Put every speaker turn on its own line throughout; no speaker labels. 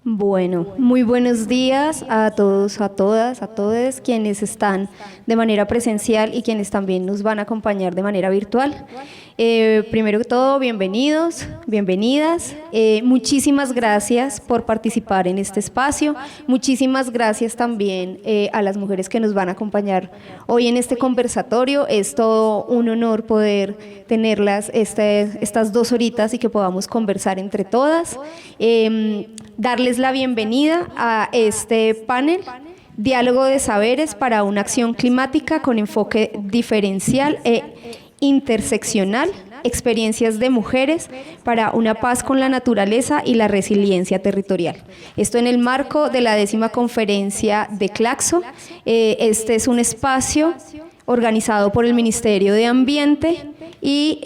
Bueno, muy buenos días a todos, a todas, a todos quienes están de manera presencial y quienes también nos van a acompañar de manera virtual. Primero que todo, bienvenidos, bienvenidas. Muchísimas gracias por participar en este espacio. Muchísimas gracias también a las mujeres que nos van a acompañar hoy en este conversatorio. Es todo un honor poder tenerlas estas 2 horitas y que podamos conversar entre todas. Darles la bienvenida a este panel, Diálogo de Saberes para una Acción Climática con enfoque diferencial e interseccional, experiencias de mujeres para una paz con la naturaleza y la resiliencia territorial. Esto en el marco de la 10ª conferencia de Claxo. Este es un espacio organizado por el Ministerio de Ambiente y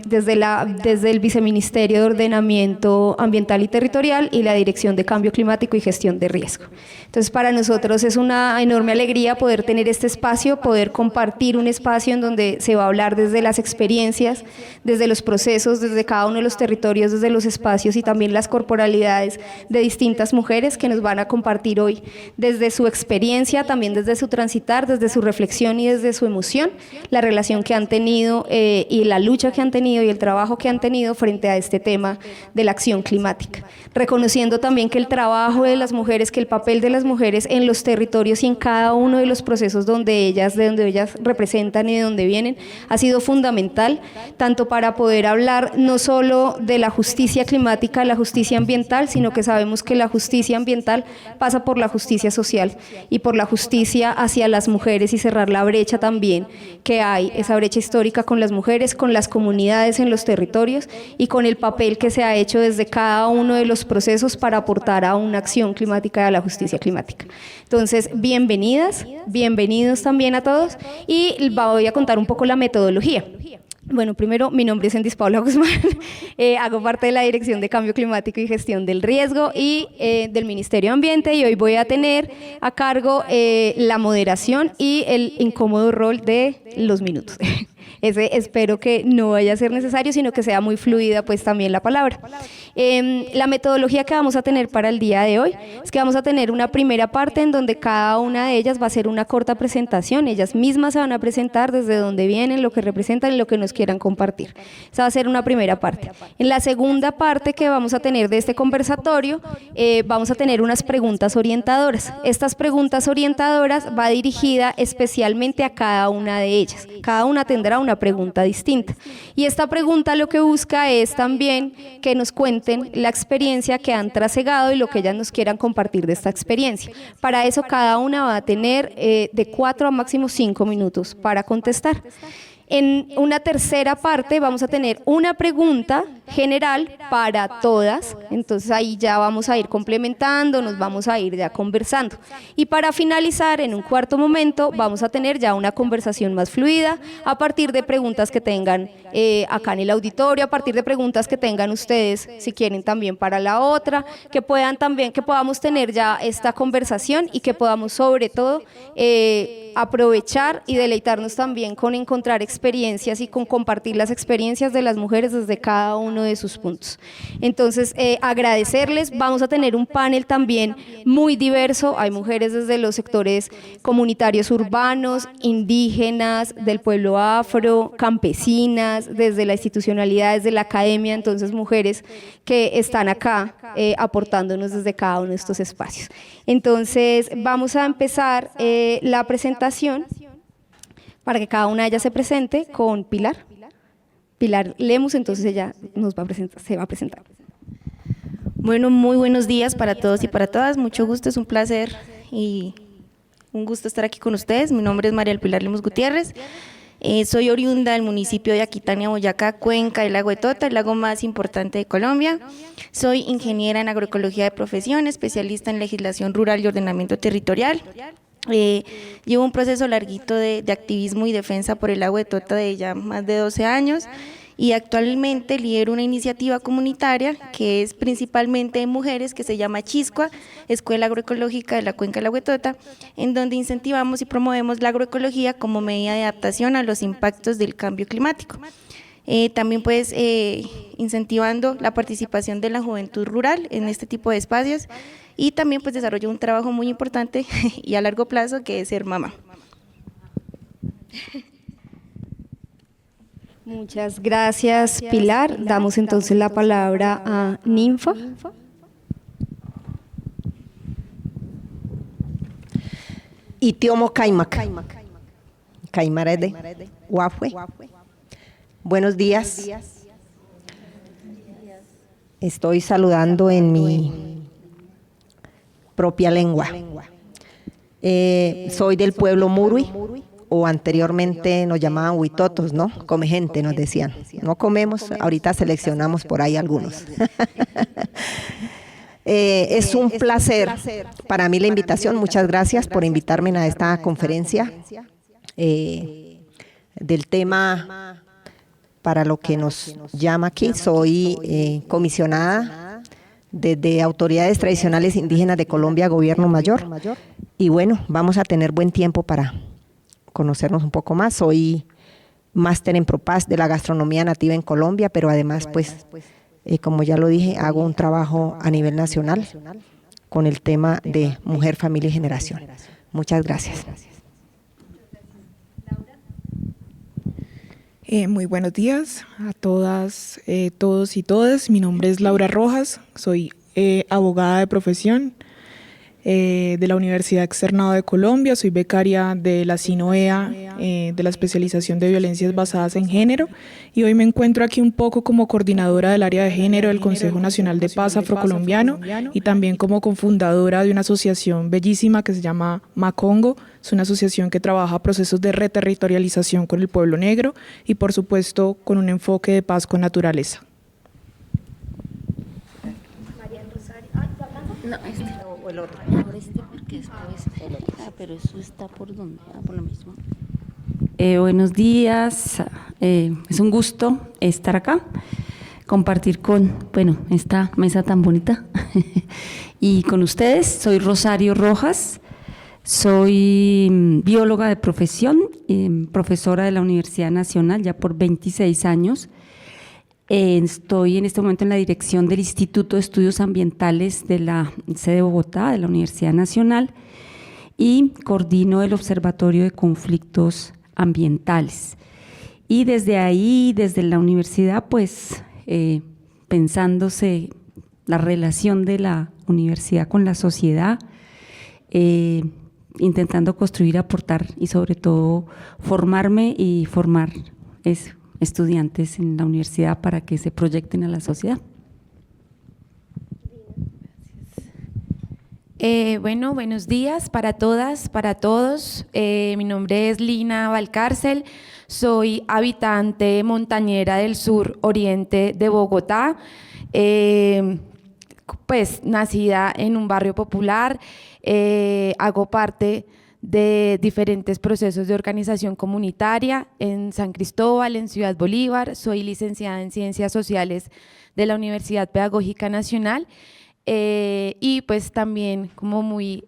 desde el Viceministerio de Ordenamiento Ambiental y Territorial y la Dirección de Cambio Climático y Gestión de Riesgo. Entonces, para nosotros es una enorme alegría poder tener este espacio, poder compartir un espacio en donde se va a hablar desde las experiencias, desde los procesos, desde cada uno de los territorios, desde los espacios y también las corporalidades de distintas mujeres que nos van a compartir hoy desde su experiencia, también desde su transitar, desde su reflexión y desde su emoción, la relación que han tenido y la lucha que han tenido y el trabajo que han tenido frente a este tema de la acción climática. Reconociendo también que el trabajo de las mujeres, que el papel de las mujeres en los territorios y en cada uno de los procesos de donde ellas representan y de donde vienen, ha sido fundamental, tanto para poder hablar no solo de la justicia climática, la justicia ambiental, sino que sabemos que la justicia ambiental pasa por la justicia social y por la justicia hacia las mujeres y cerrar la brecha también que hay, esa brecha histórica con las mujeres, con las comunidades en los territorios y con el papel que se ha hecho desde cada uno de los procesos para aportar a una acción climática y a la justicia climática. Entonces, bienvenidas, bienvenidos también a todos y voy a contar un poco la metodología. Bueno, primero, mi nombre es Endis Paula Guzmán, hago parte de la Dirección de Cambio Climático y Gestión del Riesgo y del Ministerio de Ambiente, y hoy voy a tener a cargo la moderación y el incómodo rol de los minutos. Ese espero que no vaya a ser necesario, sino que sea muy fluida pues también la palabra. La metodología que vamos a tener para el día de hoy es que vamos a tener una primera parte en donde cada una de ellas va a hacer una corta presentación. Ellas mismas se van a presentar desde dónde vienen, lo que representan y lo que nos quieran compartir. Esa va a ser una primera parte. En la segunda parte que vamos a tener de este conversatorio, vamos a tener unas preguntas orientadoras. Estas preguntas orientadoras va dirigida especialmente a cada una de ellas. Cada una tendrá una pregunta distinta. Y esta pregunta lo que busca es también que nos cuenten la experiencia que han trasegado y lo que ellas nos quieran compartir de esta experiencia. Para eso cada una va a tener de 4 a máximo 5 minutos para contestar. En una tercera parte vamos a tener una pregunta general para todas, entonces ahí ya vamos a ir complementando, nos vamos a ir ya conversando. Y para finalizar, en un cuarto momento, vamos a tener ya una conversación más fluida a partir de preguntas que tengan acá en el auditorio, a partir de preguntas que tengan ustedes, si quieren también para la otra, que podamos tener ya esta conversación y que podamos sobre todo aprovechar y deleitarnos también con encontrar experiencias y con compartir las experiencias de las mujeres desde cada uno de sus puntos. Entonces, agradecerles, vamos a tener un panel también muy diverso, hay mujeres desde los sectores comunitarios urbanos, indígenas, del pueblo afro, campesinas, desde la institucionalidad, desde la academia, entonces mujeres que están acá aportándonos desde cada uno de estos espacios. Entonces, vamos a empezar la presentación para que cada una de ellas se presente con Pilar. Pilar Lemus, entonces ella se va a presentar.
Bueno, muy buenos días para todos y para todas. Mucho gusto, es un placer y un gusto estar aquí con ustedes. Mi nombre es María del Pilar Lemus Gutiérrez. Soy oriunda del municipio de Aquitania, Boyacá, cuenca del lago de Tota, el lago más importante de Colombia. Soy ingeniera en agroecología de profesión, especialista en legislación rural y ordenamiento territorial. Llevo un proceso larguito de activismo y defensa por el lago de Tota de ya más de 12 años y actualmente lidero una iniciativa comunitaria que es principalmente de mujeres que se llama Chiscua, Escuela Agroecológica de la Cuenca del Lago de Tota, en donde incentivamos y promovemos la agroecología como medida de adaptación a los impactos del cambio climático. También pues incentivando la participación de la juventud rural en este tipo de espacios y también pues desarrollo un trabajo muy importante y a largo plazo que es ser mamá.
Muchas gracias, Pilar. Damos entonces la palabra a Ninfa.
Itiomo Caimac, Caimarede, Guafue. Buenos días. Estoy saludando en mi propia lengua. Soy del pueblo Murui, o anteriormente nos llamaban huitotos, ¿no? Come gente, nos decían. No comemos, ahorita seleccionamos por ahí algunos. Es un placer para mí la invitación. Muchas gracias por invitarme a esta conferencia del tema para lo que nos llama aquí. Soy comisionada desde Autoridades Tradicionales Indígenas de Colombia, Gobierno Mayor. Y bueno, vamos a tener buen tiempo para conocernos un poco más. Soy máster en Propaz de la gastronomía nativa en Colombia, pero además, pues, como ya lo dije, hago un trabajo a nivel nacional con el tema de mujer, familia y generación. Muchas gracias.
Muy buenos días a todas, todos y todas. Mi nombre es Laura Rojas, soy abogada de profesión de la Universidad Externado de Colombia, soy becaria de la SINOEA, de la especialización de violencias basadas en género, y hoy me encuentro aquí un poco como coordinadora del área de género del Consejo Nacional de Paz Afrocolombiano y también como cofundadora de una asociación bellísima que se llama Macongo. Es una asociación que trabaja procesos de reterritorialización con el pueblo negro y, por supuesto, con un enfoque de paz con naturaleza.
No, o el otro. Ahora porque después. Pero eso está por dónde, por lo mismo. Buenos días, es un gusto estar acá, compartir con, esta mesa tan bonita y con ustedes. Soy Rosario Rojas, soy bióloga de profesión, profesora de la Universidad Nacional ya por 26 años. Estoy en este momento en la dirección del Instituto de Estudios Ambientales de la sede de Bogotá, de la Universidad Nacional, y coordino el Observatorio de Conflictos Ambientales. Y desde ahí, desde la universidad, pues pensándose la relación de la universidad con la sociedad, intentando construir, aportar y sobre todo formarme y formar estudiantes en la universidad para que se proyecten a la sociedad.
Buenos días para todas, para todos. Mi nombre es Lina Valcárcel, soy habitante montañera del sur oriente de Bogotá, pues nacida en un barrio popular, hago parte de diferentes procesos de organización comunitaria en San Cristóbal, en Ciudad Bolívar. Soy licenciada en Ciencias Sociales de la Universidad Pedagógica Nacional y pues también como muy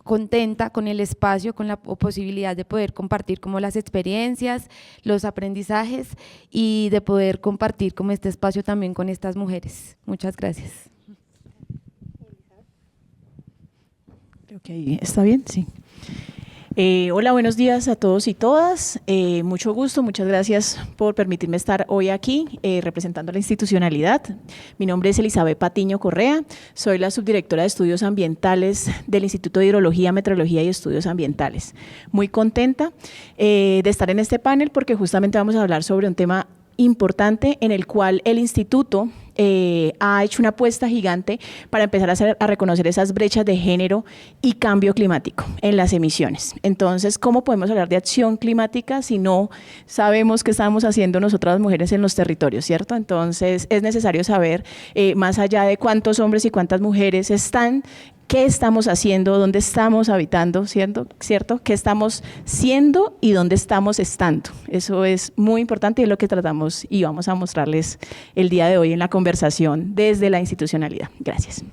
contenta con el espacio, con la posibilidad de poder compartir como las experiencias, los aprendizajes y de poder compartir como este espacio también con estas mujeres. Muchas gracias.
Creo que ahí está bien, sí. Hola, buenos días a todos y todas. Mucho gusto, muchas gracias por permitirme estar hoy aquí representando a la institucionalidad. Mi nombre es Elizabeth Patiño Correa, soy la subdirectora de Estudios Ambientales del Instituto de Hidrología, Meteorología y Estudios Ambientales. Muy contenta de estar en este panel porque justamente vamos a hablar sobre un tema importante en el cual el instituto ha hecho una apuesta gigante para empezar a reconocer esas brechas de género y cambio climático en las emisiones. Entonces, ¿cómo podemos hablar de acción climática si no sabemos qué estamos haciendo nosotras las mujeres en los territorios, cierto? Entonces, es necesario saber, más allá de cuántos hombres y cuántas mujeres están, qué estamos haciendo, dónde estamos habitando, ¿cierto? ¿Qué estamos siendo y dónde estamos estando? Eso es muy importante y es lo que tratamos y vamos a mostrarles el día de hoy en la conversación desde la institucionalidad. Gracias.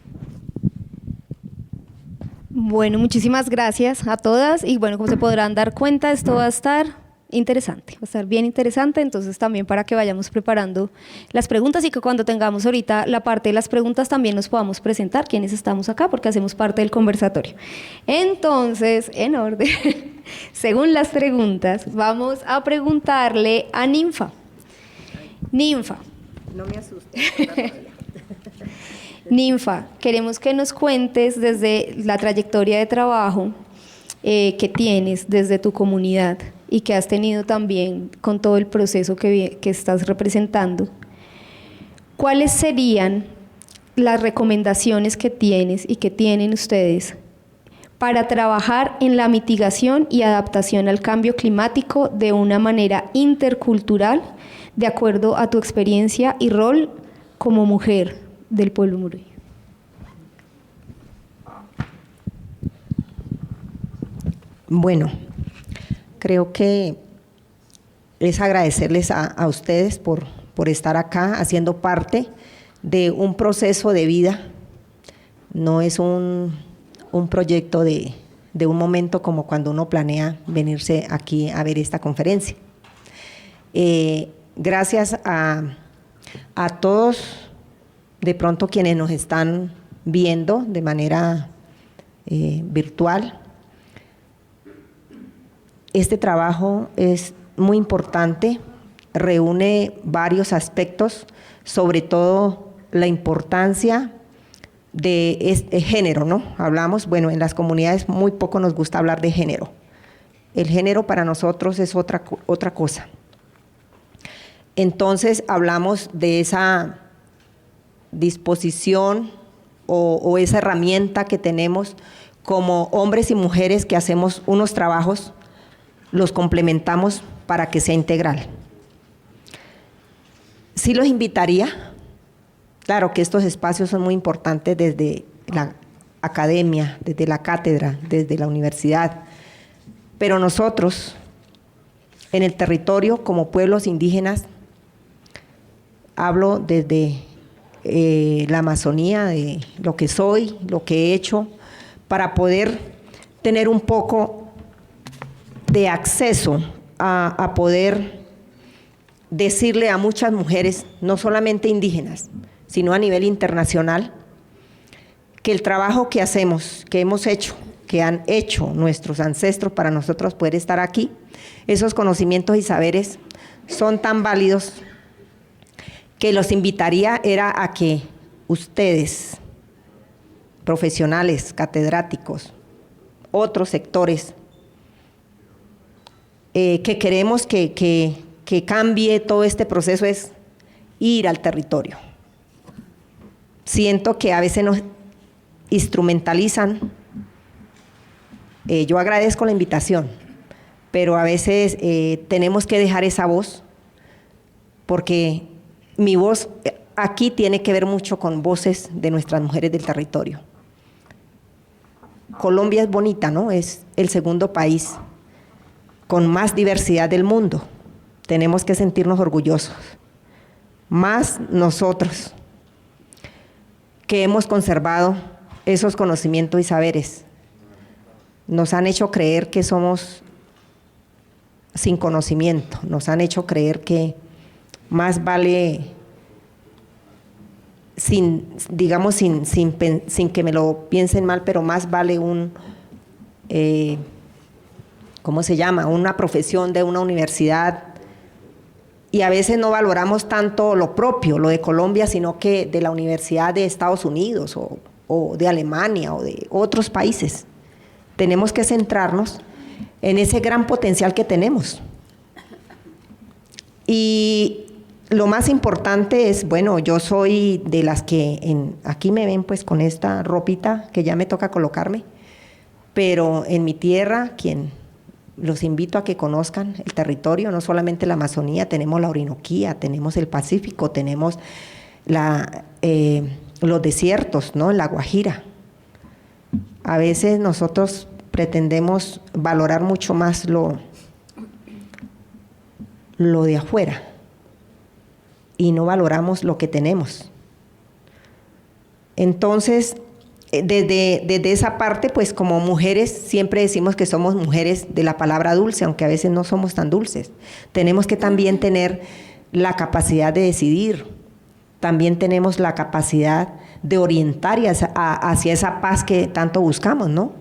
Bueno, muchísimas gracias a todas y bueno, como se podrán dar cuenta, esto va a estar interesante, va a estar bien interesante, entonces también para que vayamos preparando las preguntas y que cuando tengamos ahorita la parte de las preguntas también nos podamos presentar quienes estamos acá porque hacemos parte del conversatorio. Entonces, en orden, según las preguntas, vamos a preguntarle a Ninfa. Ninfa.
No me asustes.
Ninfa, queremos que nos cuentes desde la trayectoria de trabajo que tienes desde tu comunidad y que has tenido también con todo el proceso que estás representando. ¿Cuáles serían las recomendaciones que tienes y que tienen ustedes para trabajar en la mitigación y adaptación al cambio climático de una manera intercultural, de acuerdo a tu experiencia y rol como mujer del pueblo Muruy?
Bueno, creo que es agradecerles a ustedes por estar acá haciendo parte de un proceso de vida. No es un proyecto de un momento como cuando uno planea venirse aquí a ver esta conferencia. Gracias a todos, de pronto quienes nos están viendo de manera virtual. Este trabajo es muy importante, reúne varios aspectos, sobre todo la importancia de este género, ¿no? Hablamos, bueno, en las comunidades muy poco nos gusta hablar de género. El género para nosotros es otra cosa. Entonces hablamos de esa disposición o esa herramienta que tenemos como hombres y mujeres que hacemos unos trabajos, los complementamos para que sea integral. Sí los invitaría, claro que estos espacios son muy importantes desde la academia, desde la cátedra, desde la universidad, pero nosotros en el territorio como pueblos indígenas, hablo desde la Amazonía, de lo que soy, lo que he hecho, para poder tener un poco de acceso a poder decirle a muchas mujeres, no solamente indígenas, sino a nivel internacional, que el trabajo que hacemos, que hemos hecho, que han hecho nuestros ancestros para nosotros poder estar aquí, esos conocimientos y saberes son tan válidos que los invitaría era a que ustedes, profesionales, catedráticos, otros sectores, que queremos que cambie todo este proceso es ir al territorio. Siento que a veces nos instrumentalizan. Yo agradezco la invitación, pero a veces tenemos que dejar esa voz, porque mi voz aquí tiene que ver mucho con voces de nuestras mujeres del territorio. Colombia es bonita, ¿no? Es el segundo país con más diversidad del mundo. Tenemos que sentirnos orgullosos. Más nosotros, que hemos conservado esos conocimientos y saberes. Nos han hecho creer que somos sin conocimiento, nos han hecho creer que más vale, sin que me lo piensen mal, pero más vale ¿cómo se llama? Una profesión de una universidad, y a veces no valoramos tanto lo propio, lo de Colombia, sino que de la Universidad de Estados Unidos o de Alemania o de otros países. Tenemos que centrarnos en ese gran potencial que tenemos. Y lo más importante es, bueno, yo soy de las que aquí me ven pues con esta ropita que ya me toca colocarme, pero en mi tierra, los invito a que conozcan el territorio, no solamente la Amazonía, tenemos la Orinoquía, tenemos el Pacífico, tenemos los desiertos, ¿no? La Guajira. A veces nosotros pretendemos valorar mucho más lo de afuera y no valoramos lo que tenemos. Entonces, desde esa parte, pues como mujeres siempre decimos que somos mujeres de la palabra dulce, aunque a veces no somos tan dulces. Tenemos que también tener la capacidad de decidir, también tenemos la capacidad de orientar hacia esa paz que tanto buscamos, ¿no?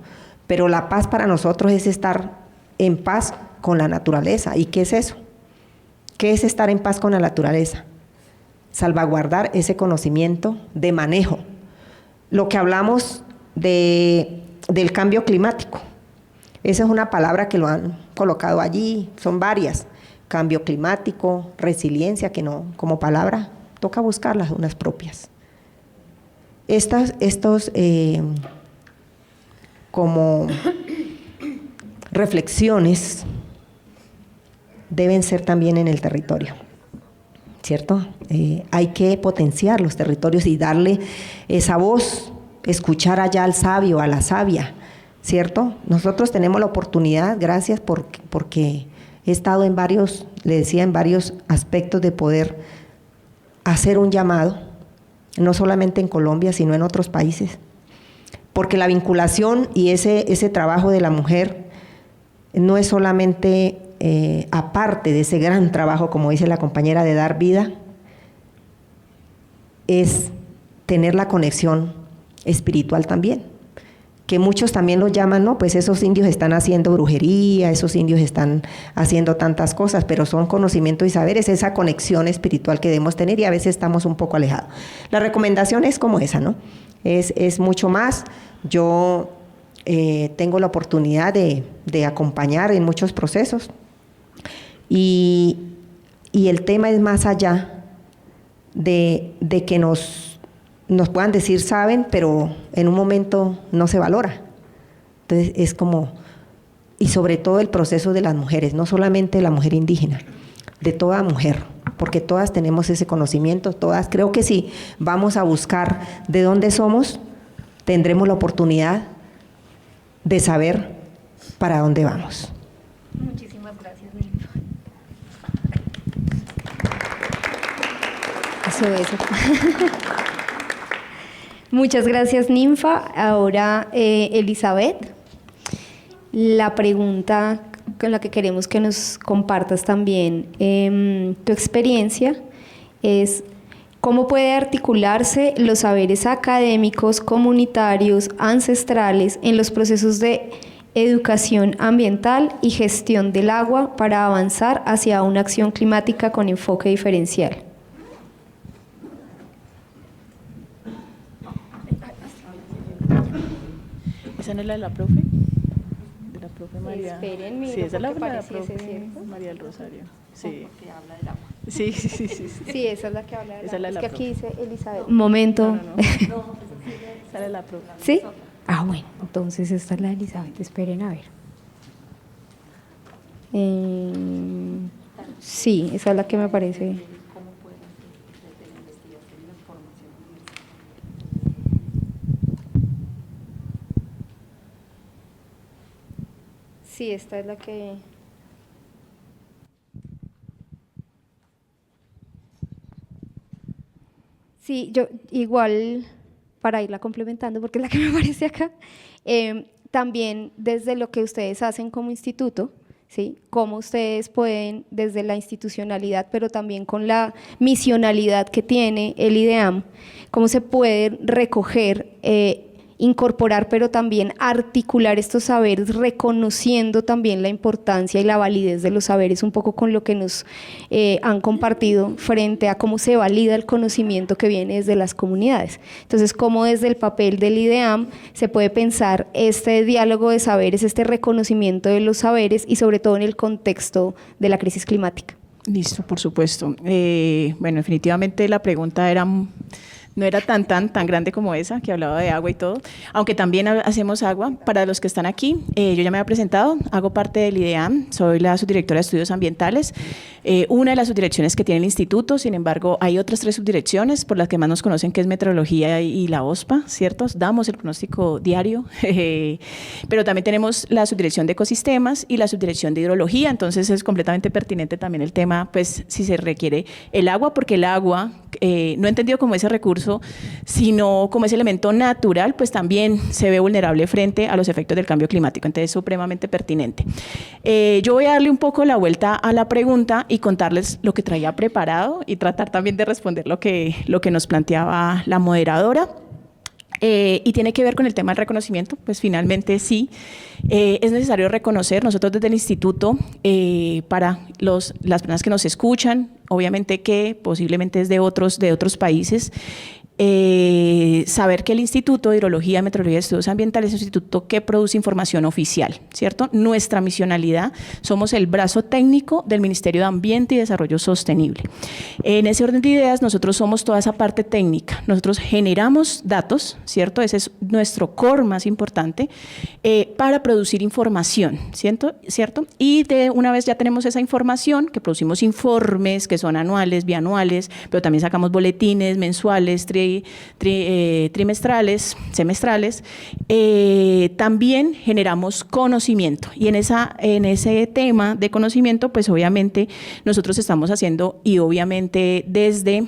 Pero la paz para nosotros es estar en paz con la naturaleza. ¿Y qué es eso? ¿Qué es estar en paz con la naturaleza? Salvaguardar ese conocimiento de manejo. Lo que hablamos del cambio climático, esa es una palabra que lo han colocado allí, son varias, cambio climático, resiliencia, que no, como palabra, toca buscarlas unas propias. Estos como reflexiones deben ser también en el territorio, ¿cierto? Hay que potenciar los territorios y darle esa voz, escuchar allá al sabio, a la sabia, ¿cierto? Nosotros tenemos la oportunidad, gracias porque he estado en varios, le decía, en varios aspectos de poder hacer un llamado, no solamente en Colombia, sino en otros países, porque la vinculación y ese trabajo de la mujer no es solamente aparte de ese gran trabajo, como dice la compañera, de dar vida, es tener la conexión espiritual también, que muchos también lo llaman, no, pues esos indios están haciendo brujería, esos indios están haciendo tantas cosas, pero son conocimientos y saberes, esa conexión espiritual que debemos tener y a veces estamos un poco alejados. La recomendación es como esa, ¿no? Es mucho más. Yo tengo la oportunidad de acompañar en muchos procesos y el tema es más allá de que nos puedan decir saben, pero en un momento no se valora. Entonces es como, y sobre todo el proceso de las mujeres, no solamente la mujer indígena, de toda mujer, porque todas tenemos ese conocimiento, todas, creo que si vamos a buscar de dónde somos, tendremos la oportunidad de saber para dónde vamos.
Muchísimas gracias, Ninfa. Eso. Muchas gracias, Ninfa. Ahora, Elizabeth, la pregunta con la que queremos que nos compartas también tu experiencia es ¿cómo puede articularse los saberes académicos, comunitarios, ancestrales en los procesos de educación ambiental y gestión del agua para avanzar hacia una acción climática con enfoque diferencial?
¿Esa no es la de la profe? De la profe María.
Espérenme,
sí, esa es la de la
pareciese,
profe
¿cierto?
María del Rosario. Sí.
Porque habla del agua.
Sí.
Sí, esa es la que habla de
Esa es la de la
es que aquí
profe.
dice Elizabeth. Un momento.
Esa es la profe.
¿Sí? Ah, bueno, entonces esta es la de Elizabeth. Esperen a ver. Sí, esa es la que me parece. Sí, esta es la que... Sí, yo igual, para irla complementando, porque es la que me aparece acá, también desde lo que ustedes hacen como instituto, ¿sí? Cómo ustedes pueden, desde la institucionalidad, pero también con la misionalidad que tiene el IDEAM, cómo se puede recoger, incorporar, pero también articular estos saberes, reconociendo también la importancia y la validez de los saberes, un poco con lo que nos han compartido frente a cómo se valida el conocimiento que viene desde las comunidades. Entonces, cómo desde el papel del IDEAM se puede pensar este diálogo de saberes, este reconocimiento de los saberes y sobre todo en el contexto de la crisis climática.
Listo, por supuesto. Bueno, definitivamente la pregunta no era tan grande como esa, que hablaba de agua y todo, aunque también hacemos agua. Para los que están aquí, yo ya me había presentado, hago parte del IDEAM, soy la subdirectora de estudios ambientales, una de las subdirecciones que tiene el instituto. Sin embargo, hay otras 3 subdirecciones por las que más nos conocen, que es meteorología y la OSPA, ¿cierto? Damos el pronóstico diario, pero también tenemos la subdirección de ecosistemas y la subdirección de hidrología. Entonces es completamente pertinente también el tema, pues si se requiere el agua, porque el agua no entendido como ese recurso, sino como ese elemento natural, pues también se ve vulnerable frente a los efectos del cambio climático. Entonces, es supremamente pertinente. Yo voy a darle un poco la vuelta a la pregunta y contarles lo que traía preparado y tratar también de responder lo que nos planteaba la moderadora. Y tiene que ver con el tema del reconocimiento, pues finalmente sí, es necesario reconocer, nosotros desde el instituto, para las personas que nos escuchan, obviamente que posiblemente es de otros países, saber que el Instituto de Hidrología, Meteorología y Estudios Ambientales es un instituto que produce información oficial, ¿cierto? Nuestra misionalidad, somos el brazo técnico del Ministerio de Ambiente y Desarrollo Sostenible. En ese orden de ideas, nosotros somos toda esa parte técnica, nosotros generamos datos, ¿cierto? Ese es nuestro core más importante, para producir información, ¿cierto? Y de una vez ya tenemos esa información, que producimos informes que son anuales, bianuales, pero también sacamos boletines mensuales, trimestrales, semestrales, también generamos conocimiento. Y en ese tema de conocimiento, pues obviamente nosotros estamos haciendo, y obviamente desde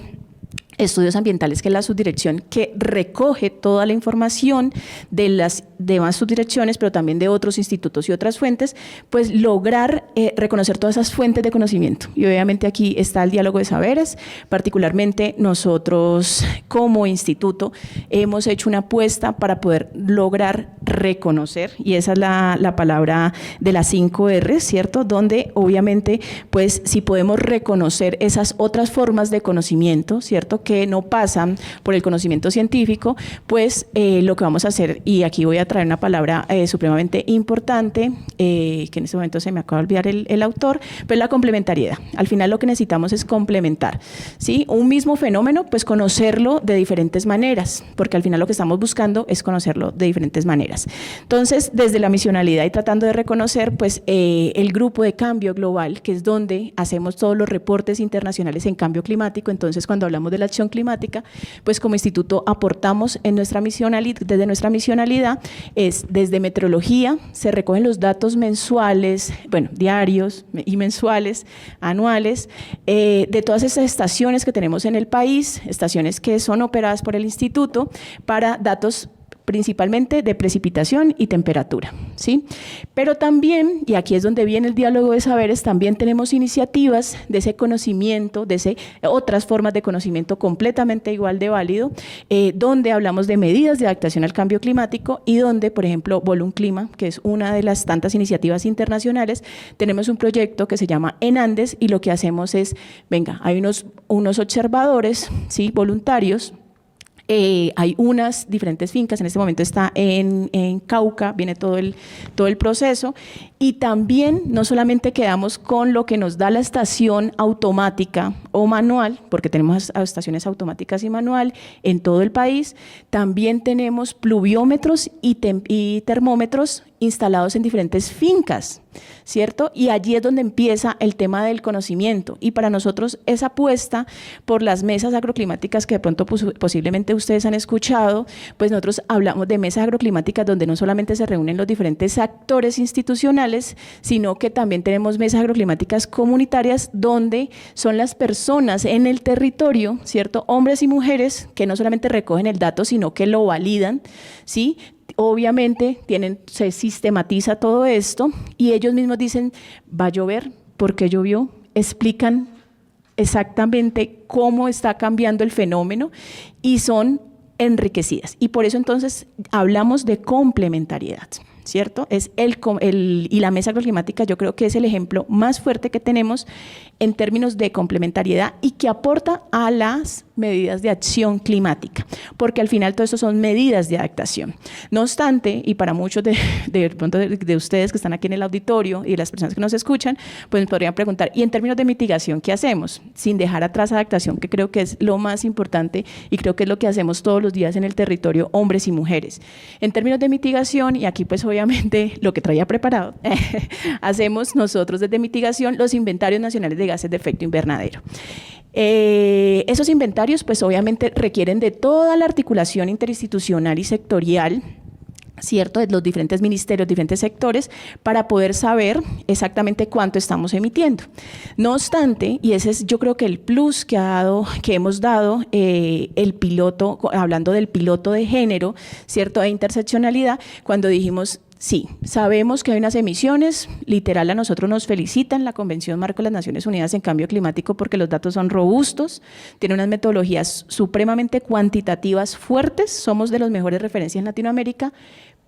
Estudios Ambientales, que es la subdirección que recoge toda la información de las demás subdirecciones, pero también de otros institutos y otras fuentes, pues lograr reconocer todas esas fuentes de conocimiento. Y obviamente aquí está el diálogo de saberes, particularmente nosotros como instituto hemos hecho una apuesta para poder lograr reconocer, y esa es la palabra de las 5 R, ¿cierto? Donde obviamente, pues si podemos reconocer esas otras formas de conocimiento, ¿cierto? Que no pasan por el conocimiento científico, pues lo que vamos a hacer, y aquí voy a traer una palabra supremamente importante, que en este momento se me acaba de olvidar el autor, pues la complementariedad. Al final lo que necesitamos es complementar, ¿sí? Un mismo fenómeno, pues conocerlo de diferentes maneras, porque al final lo que estamos buscando es conocerlo de diferentes maneras. Entonces, desde la misionalidad y tratando de reconocer, pues el grupo de cambio global, que es donde hacemos todos los reportes internacionales en cambio climático. Entonces, cuando hablamos de la acción climática, pues como instituto aportamos en nuestra misionalidad, desde nuestra misionalidad, es desde meteorología, se recogen los datos mensuales, bueno, diarios y mensuales, anuales, de todas esas estaciones que tenemos en el país, estaciones que son operadas por el instituto, para datos principalmente de precipitación y temperatura, ¿sí? Pero también, y aquí es donde viene el diálogo de saberes, también tenemos iniciativas de ese conocimiento, otras formas de conocimiento completamente igual de válido, donde hablamos de medidas de adaptación al cambio climático y donde, por ejemplo, Volum Clima, que es una de las tantas iniciativas internacionales, tenemos un proyecto que se llama En Andes, y lo que hacemos es, venga, hay unos observadores, ¿sí? Voluntarios. Hay unas diferentes fincas, en este momento está en Cauca, viene todo el proceso, y también no solamente quedamos con lo que nos da la estación automática o manual, porque tenemos estaciones automáticas y manual en todo el país, también tenemos pluviómetros y termómetros instalados en diferentes fincas, ¿cierto? Y allí es donde empieza el tema del conocimiento, y para nosotros esa apuesta por las mesas agroclimáticas que de pronto posiblemente ustedes han escuchado, pues nosotros hablamos de mesas agroclimáticas donde no solamente se reúnen los diferentes actores institucionales, sino que también tenemos mesas agroclimáticas comunitarias donde son las personas en el territorio, ¿cierto? Hombres y mujeres que no solamente recogen el dato, sino que lo validan, ¿sí? Obviamente se sistematiza todo esto y ellos mismos dicen, va a llover, ¿por qué llovió? Explican exactamente cómo está cambiando el fenómeno y son enriquecidas. Y por eso entonces hablamos de complementariedad, ¿cierto? Y la mesa agroclimática yo creo que es el ejemplo más fuerte que tenemos en términos de complementariedad y que aporta a las medidas de acción climática, porque al final todo esto son medidas de adaptación. No obstante, y para muchos de ustedes que están aquí en el auditorio y las personas que nos escuchan, pues me podrían preguntar, y en términos de mitigación, ¿qué hacemos? Sin dejar atrás adaptación, que creo que es lo más importante y creo que es lo que hacemos todos los días en el territorio, hombres y mujeres. En términos de mitigación, y aquí pues obviamente lo que traía preparado, hacemos nosotros desde mitigación los inventarios nacionales de gases de efecto invernadero. Esos inventarios pues obviamente requieren de toda la articulación interinstitucional y sectorial ¿cierto?, de los diferentes ministerios, diferentes sectores, para poder saber exactamente cuánto estamos emitiendo. No obstante, y ese es yo creo que el plus que hemos dado el piloto, hablando del piloto de género, ¿cierto?, de interseccionalidad, cuando dijimos, sí, sabemos que hay unas emisiones, literal a nosotros nos felicitan la Convención Marco de las Naciones Unidas en Cambio Climático porque los datos son robustos, tiene unas metodologías supremamente cuantitativas fuertes, somos de los mejores referencias en Latinoamérica,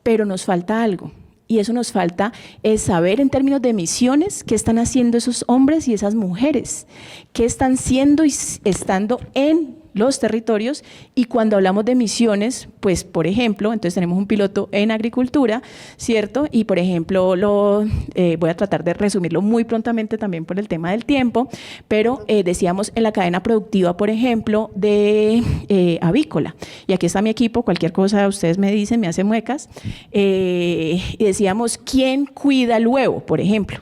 pero nos falta algo. Y eso nos falta es saber en términos de emisiones qué están haciendo esos hombres y esas mujeres, qué están siendo y estando en los territorios. Y cuando hablamos de emisiones, pues por ejemplo, entonces tenemos un piloto en agricultura, ¿cierto? Y por ejemplo, voy a tratar de resumirlo muy prontamente también por el tema del tiempo, pero decíamos en la cadena productiva, por ejemplo, de avícola. Y aquí está mi equipo, cualquier cosa ustedes me dicen, me hacen muecas. Y decíamos, ¿quién cuida el huevo, por ejemplo?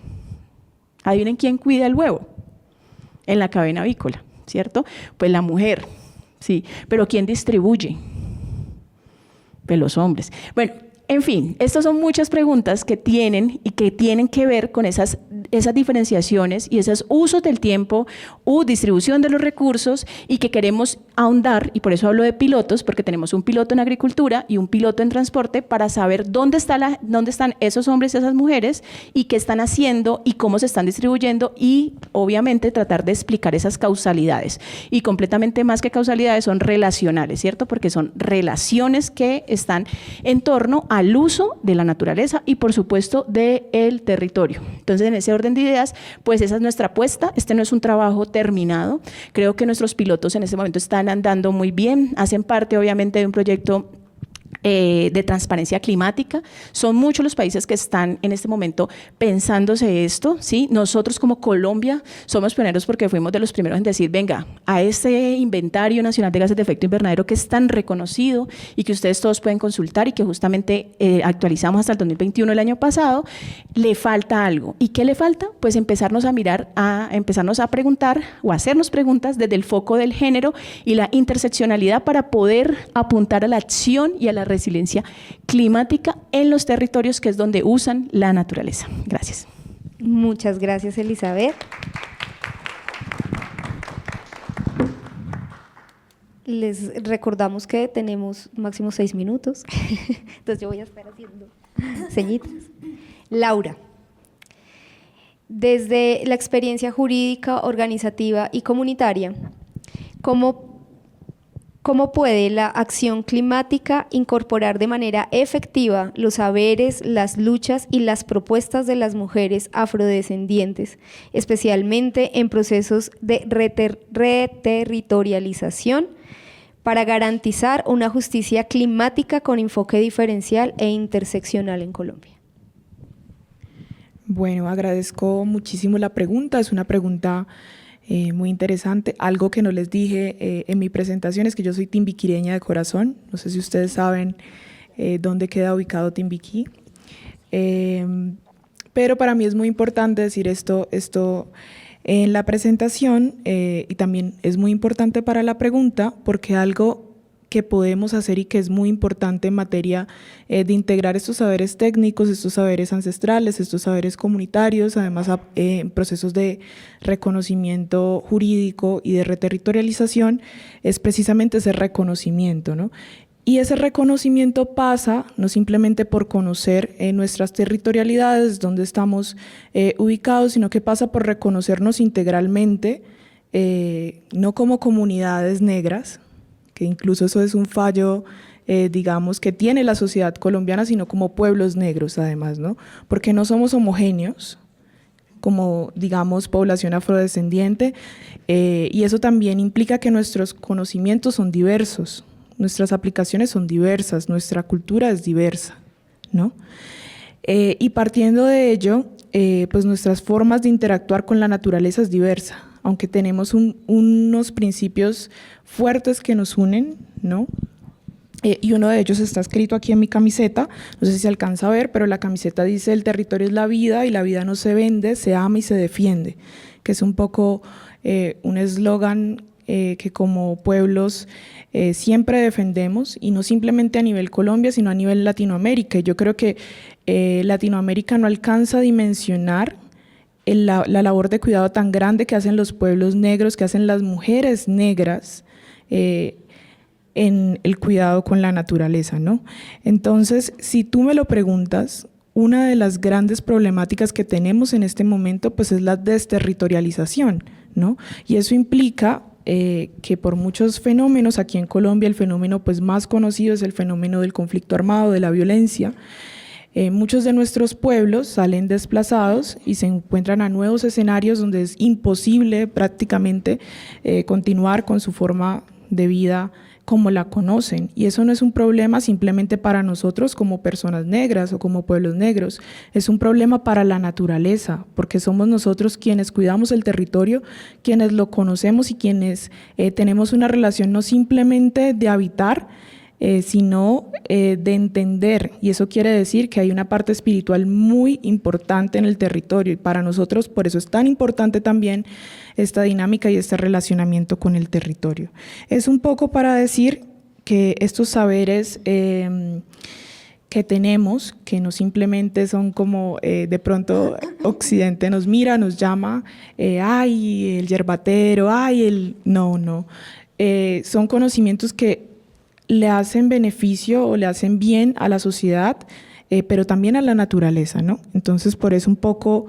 Adivinen quién cuida el huevo en la cadena avícola, ¿cierto? Pues la mujer, sí, pero ¿quién distribuye? Pues los hombres. Bueno, en fin, estas son muchas preguntas que tienen que ver con esas diferenciaciones y esos usos del tiempo u distribución de los recursos y que queremos ahondar, y por eso hablo de pilotos, porque tenemos un piloto en agricultura y un piloto en transporte para saber dónde están esos hombres y esas mujeres y qué están haciendo y cómo se están distribuyendo y obviamente tratar de explicar esas causalidades. Y completamente más que causalidades son relacionales, ¿cierto? Porque son relaciones que están en torno al uso de la naturaleza y por supuesto del territorio. Entonces en ese orden de ideas, pues esa es nuestra apuesta. Este no es un trabajo terminado. Creo que nuestros pilotos en este momento están andando muy bien, hacen parte obviamente de un proyecto de transparencia climática. Son muchos los países que están en este momento pensándose esto, ¿sí? Nosotros como Colombia somos pioneros porque fuimos de los primeros en decir, venga, a ese inventario nacional de gases de efecto invernadero que es tan reconocido y que ustedes todos pueden consultar y que justamente actualizamos hasta el 2021 el año pasado, le falta algo. ¿Y qué le falta? Pues empezarnos a preguntar o hacernos preguntas desde el foco del género y la interseccionalidad para poder apuntar a la acción y a la resiliencia climática en los territorios que es donde usan la naturaleza. Gracias.
Muchas gracias, Elizabeth. Les recordamos que tenemos máximo 6 minutos, entonces yo voy a estar haciendo señitas. Laura, desde la experiencia jurídica, organizativa y comunitaria, ¿cómo puede la acción climática incorporar de manera efectiva los saberes, las luchas y las propuestas de las mujeres afrodescendientes, especialmente en procesos de reterritorialización, para garantizar una justicia climática con enfoque diferencial e interseccional en Colombia?
Bueno, agradezco muchísimo la pregunta. Es una pregunta muy interesante. Algo que no les dije en mi presentación es que yo soy timbiquireña de corazón. No sé si ustedes saben dónde queda ubicado Timbiquí. Pero para mí es muy importante decir esto en la presentación y también es muy importante para la pregunta porque algo que podemos hacer y que es muy importante en materia de integrar estos saberes técnicos, estos saberes ancestrales, estos saberes comunitarios, además en procesos de reconocimiento jurídico y de reterritorialización, es precisamente ese reconocimiento, ¿no? Y ese reconocimiento pasa no simplemente por conocer nuestras territorialidades, dónde estamos ubicados, sino que pasa por reconocernos integralmente, no como comunidades negras, que incluso eso es un fallo, digamos, que tiene la sociedad colombiana, sino como pueblos negros además, ¿no? Porque no somos homogéneos como, digamos, población afrodescendiente, y eso también implica que nuestros conocimientos son diversos, nuestras aplicaciones son diversas, nuestra cultura es diversa, ¿no? Y partiendo de ello, pues nuestras formas de interactuar con la naturaleza es diversa, aunque tenemos unos principios fuertes que nos unen, ¿no? Y uno de ellos está escrito aquí en mi camiseta, no sé si se alcanza a ver, pero la camiseta dice: el territorio es la vida y la vida no se vende, se ama y se defiende, que es un poco un eslogan que como pueblos siempre defendemos, y no simplemente a nivel Colombia, sino a nivel Latinoamérica. Yo creo que Latinoamérica no alcanza a dimensionar la labor de cuidado tan grande que hacen los pueblos negros, que hacen las mujeres negras en el cuidado con la naturaleza, ¿no? Entonces, si tú me lo preguntas, una de las grandes problemáticas que tenemos en este momento pues es la desterritorialización, ¿no? Y eso implica que por muchos fenómenos, aquí en Colombia el fenómeno pues más conocido es el fenómeno del conflicto armado, de la violencia. Muchos de nuestros pueblos salen desplazados y se encuentran a nuevos escenarios donde es imposible prácticamente continuar con su forma de vida como la conocen, y eso no es un problema simplemente para nosotros como personas negras o como pueblos negros, es un problema para la naturaleza, porque somos nosotros quienes cuidamos el territorio, quienes lo conocemos y quienes tenemos una relación no simplemente de habitar, sino de entender, y eso quiere decir que hay una parte espiritual muy importante en el territorio, y para nosotros por eso es tan importante también esta dinámica y este relacionamiento con el territorio. Es un poco para decir que estos saberes que tenemos, que no simplemente son como de pronto Occidente nos mira, nos llama, ay, el yerbatero, ay, el… No, son conocimientos que le hacen beneficio o le hacen bien a la sociedad, pero también a la naturaleza, ¿no? Entonces, por eso un poco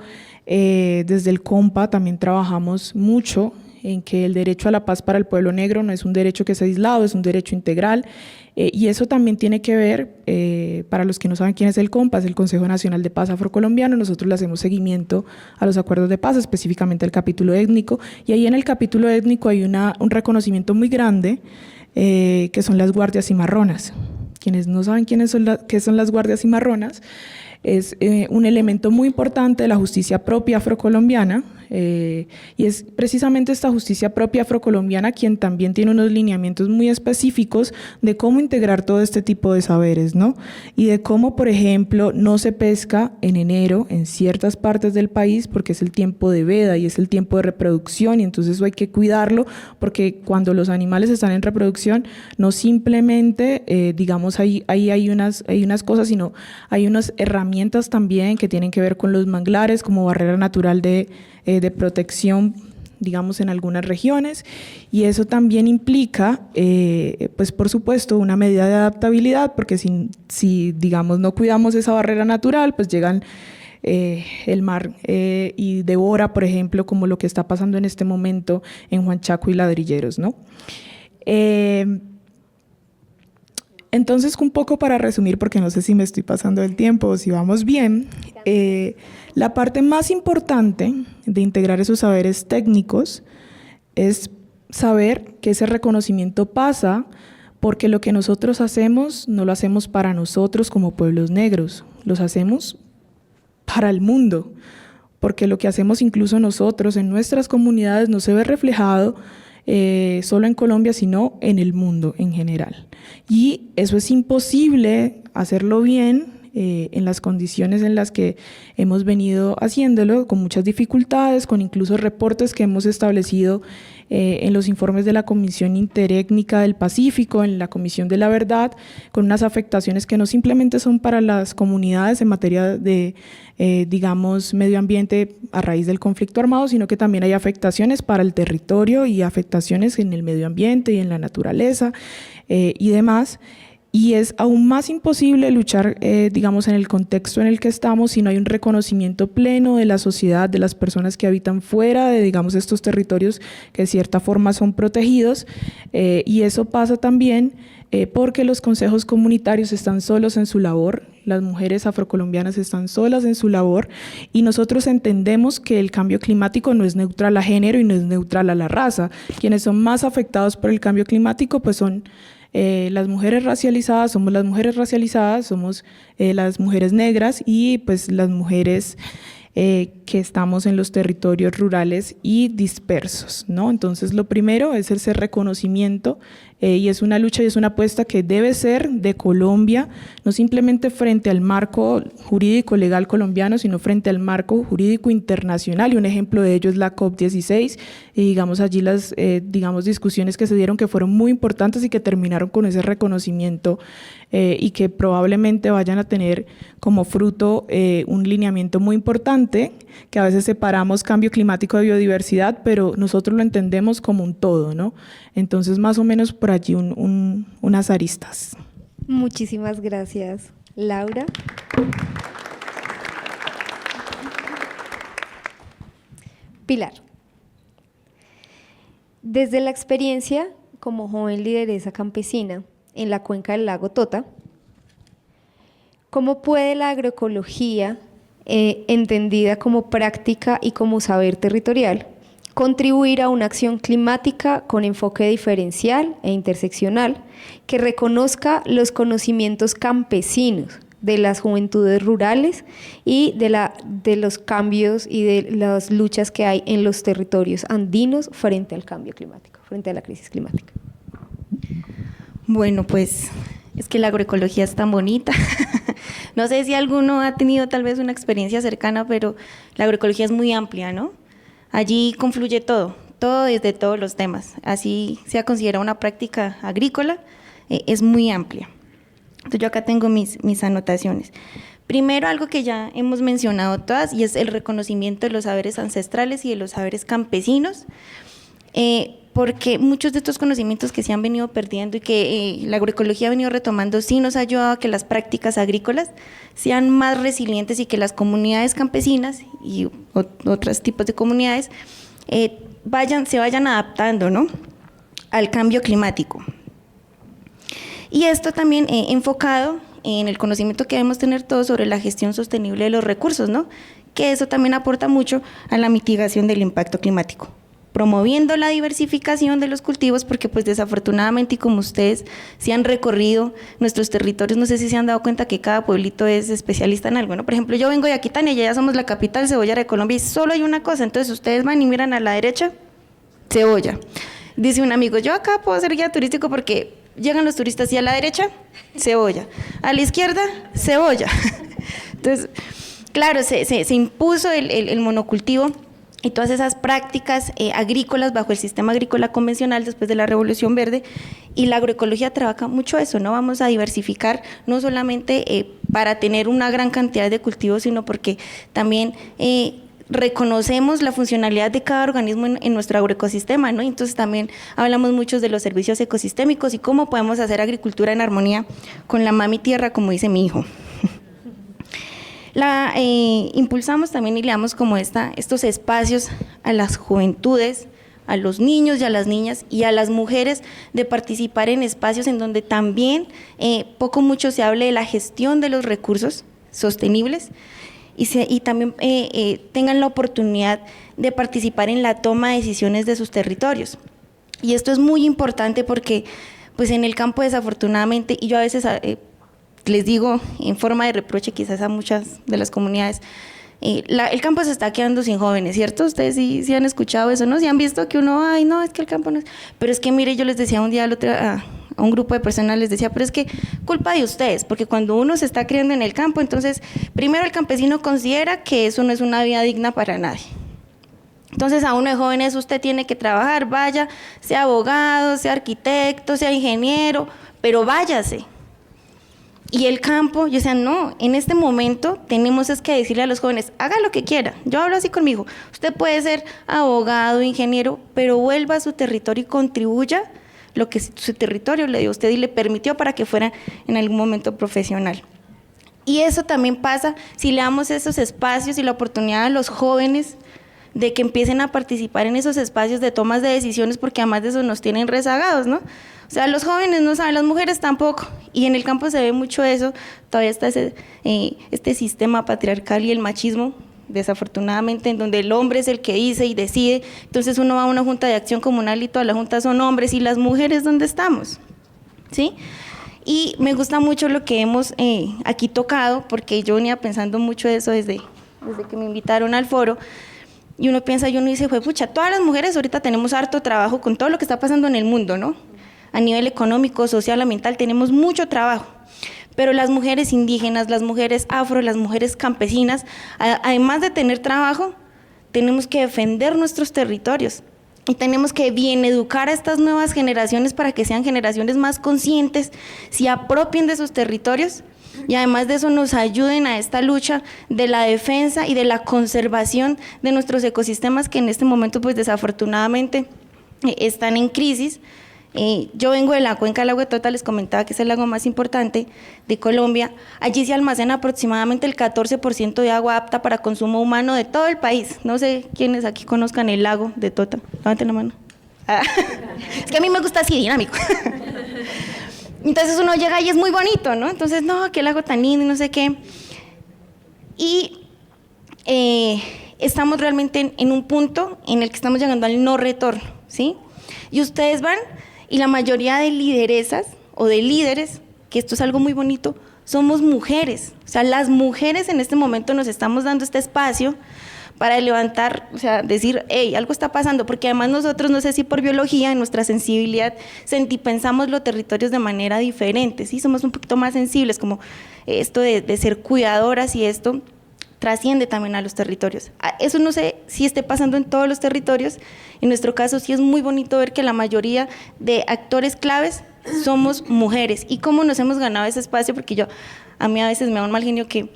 desde el COMPA también trabajamos mucho en que el derecho a la paz para el pueblo negro no es un derecho que es aislado, es un derecho integral, y eso también tiene que ver, para los que no saben quién es el COMPA, es el Consejo Nacional de Paz Afrocolombiano. Nosotros le hacemos seguimiento a los acuerdos de paz, específicamente al capítulo étnico, y ahí en el capítulo étnico hay un reconocimiento muy grande que son las guardias cimarronas. Quienes no saben qué son las guardias cimarronas, es un elemento muy importante de la justicia propia afrocolombiana, y es precisamente esta justicia propia afrocolombiana quien también tiene unos lineamientos muy específicos de cómo integrar todo este tipo de saberes, ¿no? Y de cómo, por ejemplo, no se pesca en enero en ciertas partes del país porque es el tiempo de veda y es el tiempo de reproducción, y entonces eso hay que cuidarlo, porque cuando los animales están en reproducción no simplemente, digamos, ahí hay unas cosas, sino hay unas herramientas también que tienen que ver con los manglares como barrera natural de protección, digamos, en algunas regiones, y eso también implica, pues por supuesto, una medida de adaptabilidad, porque si digamos, no cuidamos esa barrera natural, pues llegan el mar y devora, por ejemplo, como lo que está pasando en este momento en Huanchaco y Ladrilleros, ¿no? Entonces, un poco para resumir, porque no sé si me estoy pasando el tiempo o si vamos bien, la parte más importante de integrar esos saberes técnicos es saber que ese reconocimiento pasa porque lo que nosotros hacemos no lo hacemos para nosotros como pueblos negros, los hacemos para el mundo, porque lo que hacemos incluso nosotros en nuestras comunidades no se ve reflejado solo en Colombia, sino en el mundo en general. Y eso es imposible hacerlo bien en las condiciones en las que hemos venido haciéndolo, con muchas dificultades, con incluso reportes que hemos establecido en los informes de la Comisión Interétnica del Pacífico, en la Comisión de la Verdad, con unas afectaciones que no simplemente son para las comunidades en materia de, digamos, medio ambiente a raíz del conflicto armado, sino que también hay afectaciones para el territorio y afectaciones en el medio ambiente y en la naturaleza y demás. Y es aún más imposible luchar, digamos, en el contexto en el que estamos si no hay un reconocimiento pleno de la sociedad, de las personas que habitan fuera de, digamos, estos territorios que de cierta forma son protegidos. Y eso pasa también porque los consejos comunitarios están solos en su labor, las mujeres afrocolombianas están solas en su labor, y nosotros entendemos que el cambio climático no es neutral a género y no es neutral a la raza. Quienes son más afectados por el cambio climático pues son las mujeres racializadas, somos las mujeres racializadas, somos las mujeres negras y pues las mujeres que estamos en los territorios rurales y dispersos, ¿no? Entonces lo primero es ese reconocimiento y es una lucha y es una apuesta que debe ser de Colombia, no simplemente frente al marco jurídico legal colombiano, sino frente al marco jurídico internacional, y un ejemplo de ello es la COP16, y digamos allí las discusiones que se dieron que fueron muy importantes y que terminaron con ese reconocimiento y que probablemente vayan a tener como fruto un lineamiento muy importante, que a veces separamos cambio climático de biodiversidad, pero nosotros lo entendemos como un todo, ¿no? Entonces, más o menos por allí unas aristas.
Muchísimas gracias, Laura. Pilar, desde la experiencia como joven lideresa campesina en la cuenca del lago Tota, ¿cómo puede la agroecología, entendida como práctica y como saber territorial, contribuir a una acción climática con enfoque diferencial e interseccional que reconozca los conocimientos campesinos de las juventudes rurales y de los cambios y de las luchas que hay en los territorios andinos frente al cambio climático, frente a la crisis climática?
Bueno, pues es que la agroecología es tan bonita. No sé si alguno ha tenido tal vez una experiencia cercana, pero la agroecología es muy amplia, ¿no? Allí confluye todo desde todos los temas. Así sea considerada una práctica agrícola, es muy amplia. Entonces yo acá tengo mis anotaciones. Primero, algo que ya hemos mencionado todas, y es el reconocimiento de los saberes ancestrales y de los saberes campesinos, porque muchos de estos conocimientos que se han venido perdiendo y que la agroecología ha venido retomando sí nos ha ayudado a que las prácticas agrícolas sean más resilientes y que las comunidades campesinas y otros tipos de comunidades se vayan adaptando, ¿no?, al cambio climático. Y esto también enfocado en el conocimiento que debemos tener todos sobre la gestión sostenible de los recursos, ¿no?, que eso también aporta mucho a la mitigación del impacto climático, promoviendo la diversificación de los cultivos, porque pues desafortunadamente, y como ustedes se han recorrido nuestros territorios, no sé si se han dado cuenta que cada pueblito es especialista en algo, ¿no? Por ejemplo, yo vengo de Aquitania, ya somos la capital cebollera de Colombia, y solo hay una cosa, entonces ustedes van y miran a la derecha, cebolla. Dice un amigo, yo acá puedo ser guía turístico porque llegan los turistas y a la derecha, cebolla, a la izquierda, cebolla. Entonces, claro, se impuso el monocultivo y todas esas prácticas agrícolas bajo el sistema agrícola convencional después de la Revolución Verde, y la agroecología trabaja mucho eso, ¿no? Vamos a diversificar no solamente para tener una gran cantidad de cultivos, sino porque también reconocemos la funcionalidad de cada organismo en nuestro agroecosistema, ¿no? Entonces también hablamos mucho de los servicios ecosistémicos y cómo podemos hacer agricultura en armonía con la mami tierra, como dice mi hijo. Impulsamos también y le damos como estos espacios a las juventudes, a los niños y a las niñas y a las mujeres de participar en espacios en donde también poco mucho se hable de la gestión de los recursos sostenibles y también tengan la oportunidad de participar en la toma de decisiones de sus territorios. Y esto es muy importante porque pues en el campo desafortunadamente, y yo a veces les digo en forma de reproche quizás a muchas de las comunidades, el campo se está quedando sin jóvenes, ¿cierto? Ustedes sí han escuchado eso, ¿no? Sí han visto que uno, ay, no, es que el campo no es… Pero es que, mire, yo les decía un día a un grupo de personas, les decía, pero es que culpa de ustedes, porque cuando uno se está criando en el campo, entonces, primero el campesino considera que eso no es una vida digna para nadie. Entonces, a uno de jóvenes usted tiene que trabajar, vaya, sea abogado, sea arquitecto, sea ingeniero, pero váyase. Y el campo, yo decía, no, en este momento tenemos es que decirle a los jóvenes, haga lo que quiera. Yo hablo así con mi hijo, usted puede ser abogado, ingeniero, pero vuelva a su territorio y contribuya lo que su territorio le dio a usted y le permitió para que fuera en algún momento profesional. Y eso también pasa si le damos esos espacios y la oportunidad a los jóvenes de que empiecen a participar en esos espacios de tomas de decisiones, porque además de eso nos tienen rezagados, ¿no? O sea, los jóvenes no saben, las mujeres tampoco, y en el campo se ve mucho eso, todavía está este sistema patriarcal y el machismo, desafortunadamente, en donde el hombre es el que dice y decide, entonces uno va a una junta de acción comunal y toda la junta son hombres, y las mujeres, ¿dónde estamos? ¿Sí? Y me gusta mucho lo que hemos aquí tocado, porque yo venía pensando mucho de eso desde que me invitaron al foro, y uno piensa y uno dice, pucha, todas las mujeres ahorita tenemos harto trabajo con todo lo que está pasando en el mundo, ¿no? a nivel económico, social, ambiental, tenemos mucho trabajo. Pero las mujeres indígenas, las mujeres afro, las mujeres campesinas, además de tener trabajo, tenemos que defender nuestros territorios. Y tenemos que bien educar a estas nuevas generaciones para que sean generaciones más conscientes, se apropien de sus territorios y además de eso nos ayuden a esta lucha de la defensa y de la conservación de nuestros ecosistemas que en este momento pues desafortunadamente están en crisis. Yo vengo de la cuenca del lago de Tota, les comentaba que es el lago más importante de Colombia. Allí se almacena aproximadamente el 14% de agua apta para consumo humano de todo el país. No sé quiénes aquí conozcan el lago de Tota. Levanten la mano. Es que a mí me gusta así, dinámico. Entonces uno llega y es muy bonito, ¿no? Entonces, no, qué lago tan lindo y no sé qué. Y estamos realmente en un punto en el que estamos llegando al no retorno, ¿sí? Y ustedes van, y la mayoría de lideresas o de líderes, que esto es algo muy bonito, somos mujeres. O sea, las mujeres en este momento nos estamos dando este espacio para levantar, o sea, decir, hey, algo está pasando, porque además nosotros, no sé si por biología, en nuestra sensibilidad, pensamos los territorios de manera diferente, ¿sí? Somos un poquito más sensibles, como esto de ser cuidadoras y esto trasciende también a los territorios. Eso no sé si esté pasando en todos los territorios, en nuestro caso sí es muy bonito ver que la mayoría de actores claves somos mujeres. ¿Y cómo nos hemos ganado ese espacio? Porque a mí a veces me da un mal genio que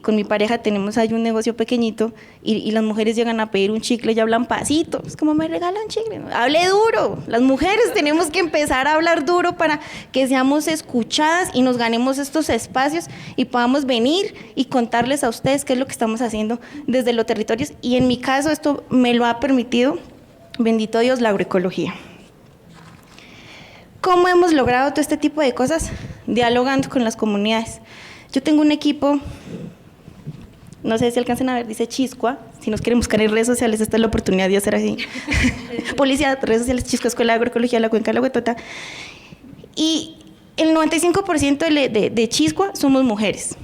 con mi pareja tenemos ahí un negocio pequeñito y las mujeres llegan a pedir un chicle y hablan pasito, es como me regalan chicle, hable duro, las mujeres tenemos que empezar a hablar duro para que seamos escuchadas y nos ganemos estos espacios y podamos venir y contarles a ustedes qué es lo que estamos haciendo desde los territorios y en mi caso esto me lo ha permitido, bendito Dios, la agroecología. ¿Cómo hemos logrado todo este tipo de cosas? Dialogando con las comunidades. Yo tengo un equipo, no sé si alcancen a ver, dice Chiscua, si nos quieren buscar en redes sociales, esta es la oportunidad de hacer así. Policía, redes sociales, Chiscua, Escuela de Agroecología, la Cuenca del Lago de Tota. Y el 95% de Chiscua somos mujeres.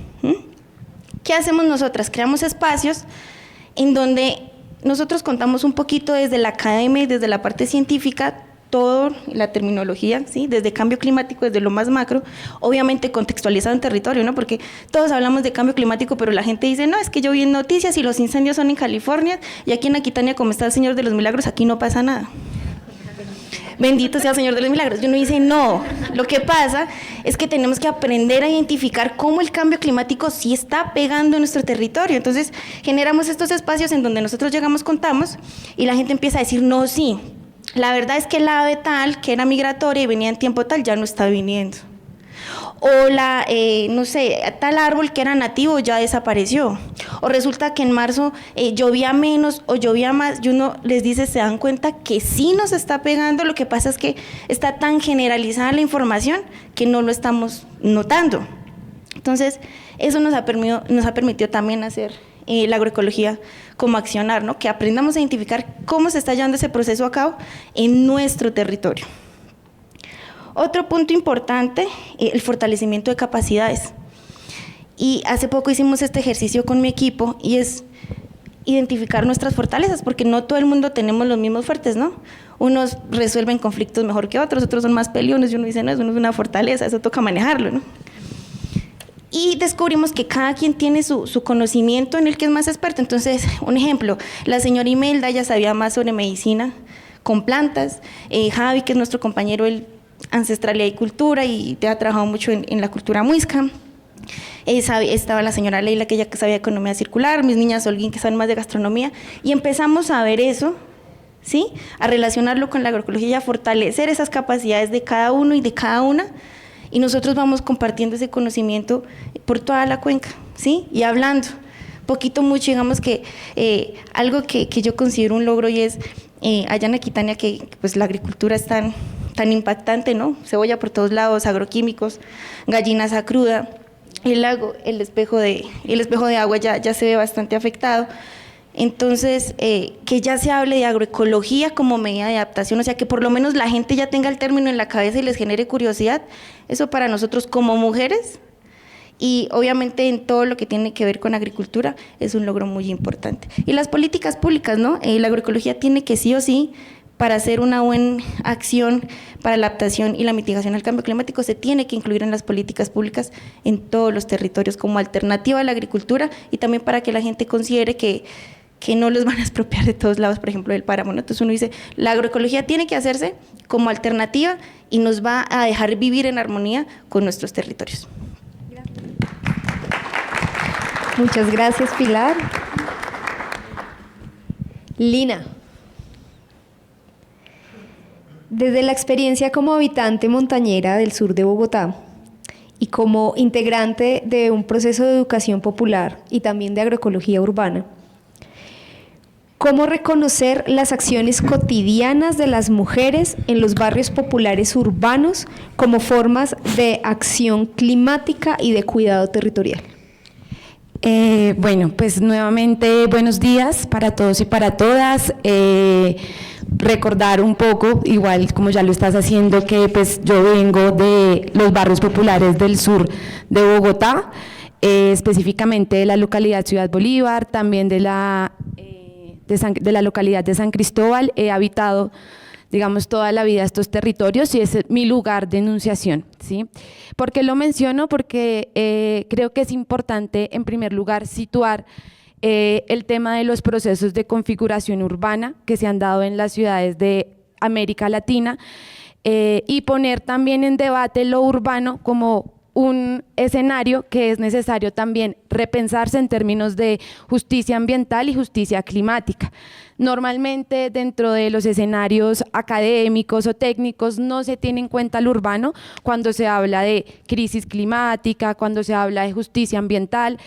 ¿Qué hacemos nosotras? Creamos espacios en donde nosotros contamos un poquito desde la academia y desde la parte científica, todo la terminología, ¿sí? Desde cambio climático, desde lo más macro, obviamente contextualizado en territorio, ¿no? Porque todos hablamos de cambio climático, pero la gente dice, no, es que yo vi en noticias y los incendios son en California y aquí en Aquitania, como está el Señor de los Milagros, aquí no pasa nada. Bendito sea el Señor de los Milagros. Yo no dice no, lo que pasa es que tenemos que aprender a identificar cómo el cambio climático sí está pegando en nuestro territorio. Entonces generamos estos espacios en donde nosotros llegamos, contamos y la gente empieza a decir, no, sí, la verdad es que el ave tal, que era migratoria y venía en tiempo tal, ya no está viniendo. O no sé, tal árbol que era nativo ya desapareció. O resulta que en marzo llovía menos o llovía más y uno les dice, se dan cuenta que sí nos está pegando, lo que pasa es que está tan generalizada la información que no lo estamos notando. Entonces, eso nos ha permitido también hacer la agroecología como accionar, ¿no? Que aprendamos a identificar cómo se está llevando ese proceso a cabo en nuestro territorio. Otro punto importante, el fortalecimiento de capacidades. Y hace poco hicimos este ejercicio con mi equipo y es identificar nuestras fortalezas, porque no todo el mundo tenemos los mismos fuertes, ¿no? Unos resuelven conflictos mejor que otros, otros son más peleones y uno dice, no, eso no es una fortaleza, eso toca manejarlo, ¿no? Y descubrimos que cada quien tiene su conocimiento en el que es más experto. Entonces, un ejemplo, la señora Imelda ya sabía más sobre medicina con plantas, Javi, que es nuestro compañero, él ancestralidad y cultura y te ha trabajado mucho en la cultura muisca. Estaba la señora Leila, que ya sabía economía circular, mis niñas Olguín, que saben más de gastronomía, y empezamos a ver eso, ¿sí? A relacionarlo con la agroecología y a fortalecer esas capacidades de cada uno y de cada una, y nosotros vamos compartiendo ese conocimiento por toda la cuenca, ¿sí? Y hablando, poquito, mucho, digamos que algo que yo considero un logro y es allá en Aquitania que pues la agricultura es tan impactante, ¿no? Cebolla por todos lados, agroquímicos, gallinaza cruda, el lago, el espejo de agua ya se ve bastante afectado. Entonces, que ya se hable de agroecología como medida de adaptación, o sea, que por lo menos la gente ya tenga el término en la cabeza y les genere curiosidad, eso para nosotros como mujeres y obviamente en todo lo que tiene que ver con agricultura es un logro muy importante. Y las políticas públicas, ¿no? La agroecología tiene que sí o sí, para hacer una buena acción, para la adaptación y la mitigación al cambio climático se tiene que incluir en las políticas públicas en todos los territorios como alternativa a la agricultura y también para que la gente considere que no los van a expropiar de todos lados, por ejemplo, del páramo, ¿no? Entonces uno dice, la agroecología tiene que hacerse como alternativa y nos va a dejar vivir en armonía con nuestros territorios.
Muchas gracias, Pilar. Lina, desde la experiencia como habitante montañera del sur de Bogotá y como integrante de un proceso de educación popular y también de agroecología urbana, ¿cómo reconocer las acciones cotidianas de las mujeres en los barrios populares urbanos como formas de acción climática y de cuidado territorial?
Bueno, pues nuevamente buenos días para todos y para todas. Recordar un poco, igual como ya lo estás haciendo, que pues yo vengo de los barrios populares del sur de Bogotá, específicamente de la localidad Ciudad Bolívar, también de la localidad de San Cristóbal. He habitado, digamos, toda la vida estos territorios y es mi lugar de enunciación, ¿sí? ¿Por qué lo menciono? Porque creo que es importante, en primer lugar, situar el tema de los procesos de configuración urbana que se han dado en las ciudades de América Latina y poner también en debate lo urbano como un escenario que es necesario también repensarse en términos de justicia ambiental y justicia climática. Normalmente dentro de los escenarios académicos o técnicos no se tiene en cuenta lo urbano cuando se habla de crisis climática, cuando se habla de justicia ambiental.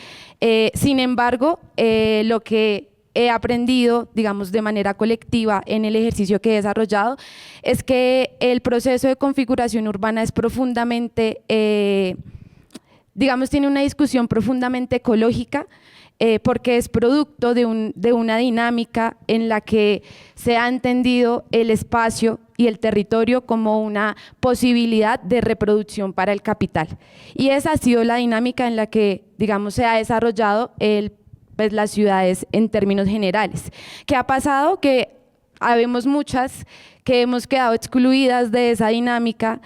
Sin embargo, lo que he aprendido, digamos, de manera colectiva en el ejercicio que he desarrollado, es que el proceso de configuración urbana es profundamente, digamos, tiene una discusión profundamente ecológica, porque es producto de una dinámica en la que se ha entendido el espacio y el territorio como una posibilidad de reproducción para el capital. Y esa ha sido la dinámica en la que, digamos, se ha desarrollado pues, las ciudades en términos generales. ¿Qué ha pasado? Que habemos muchas que hemos quedado excluidas de esa dinámica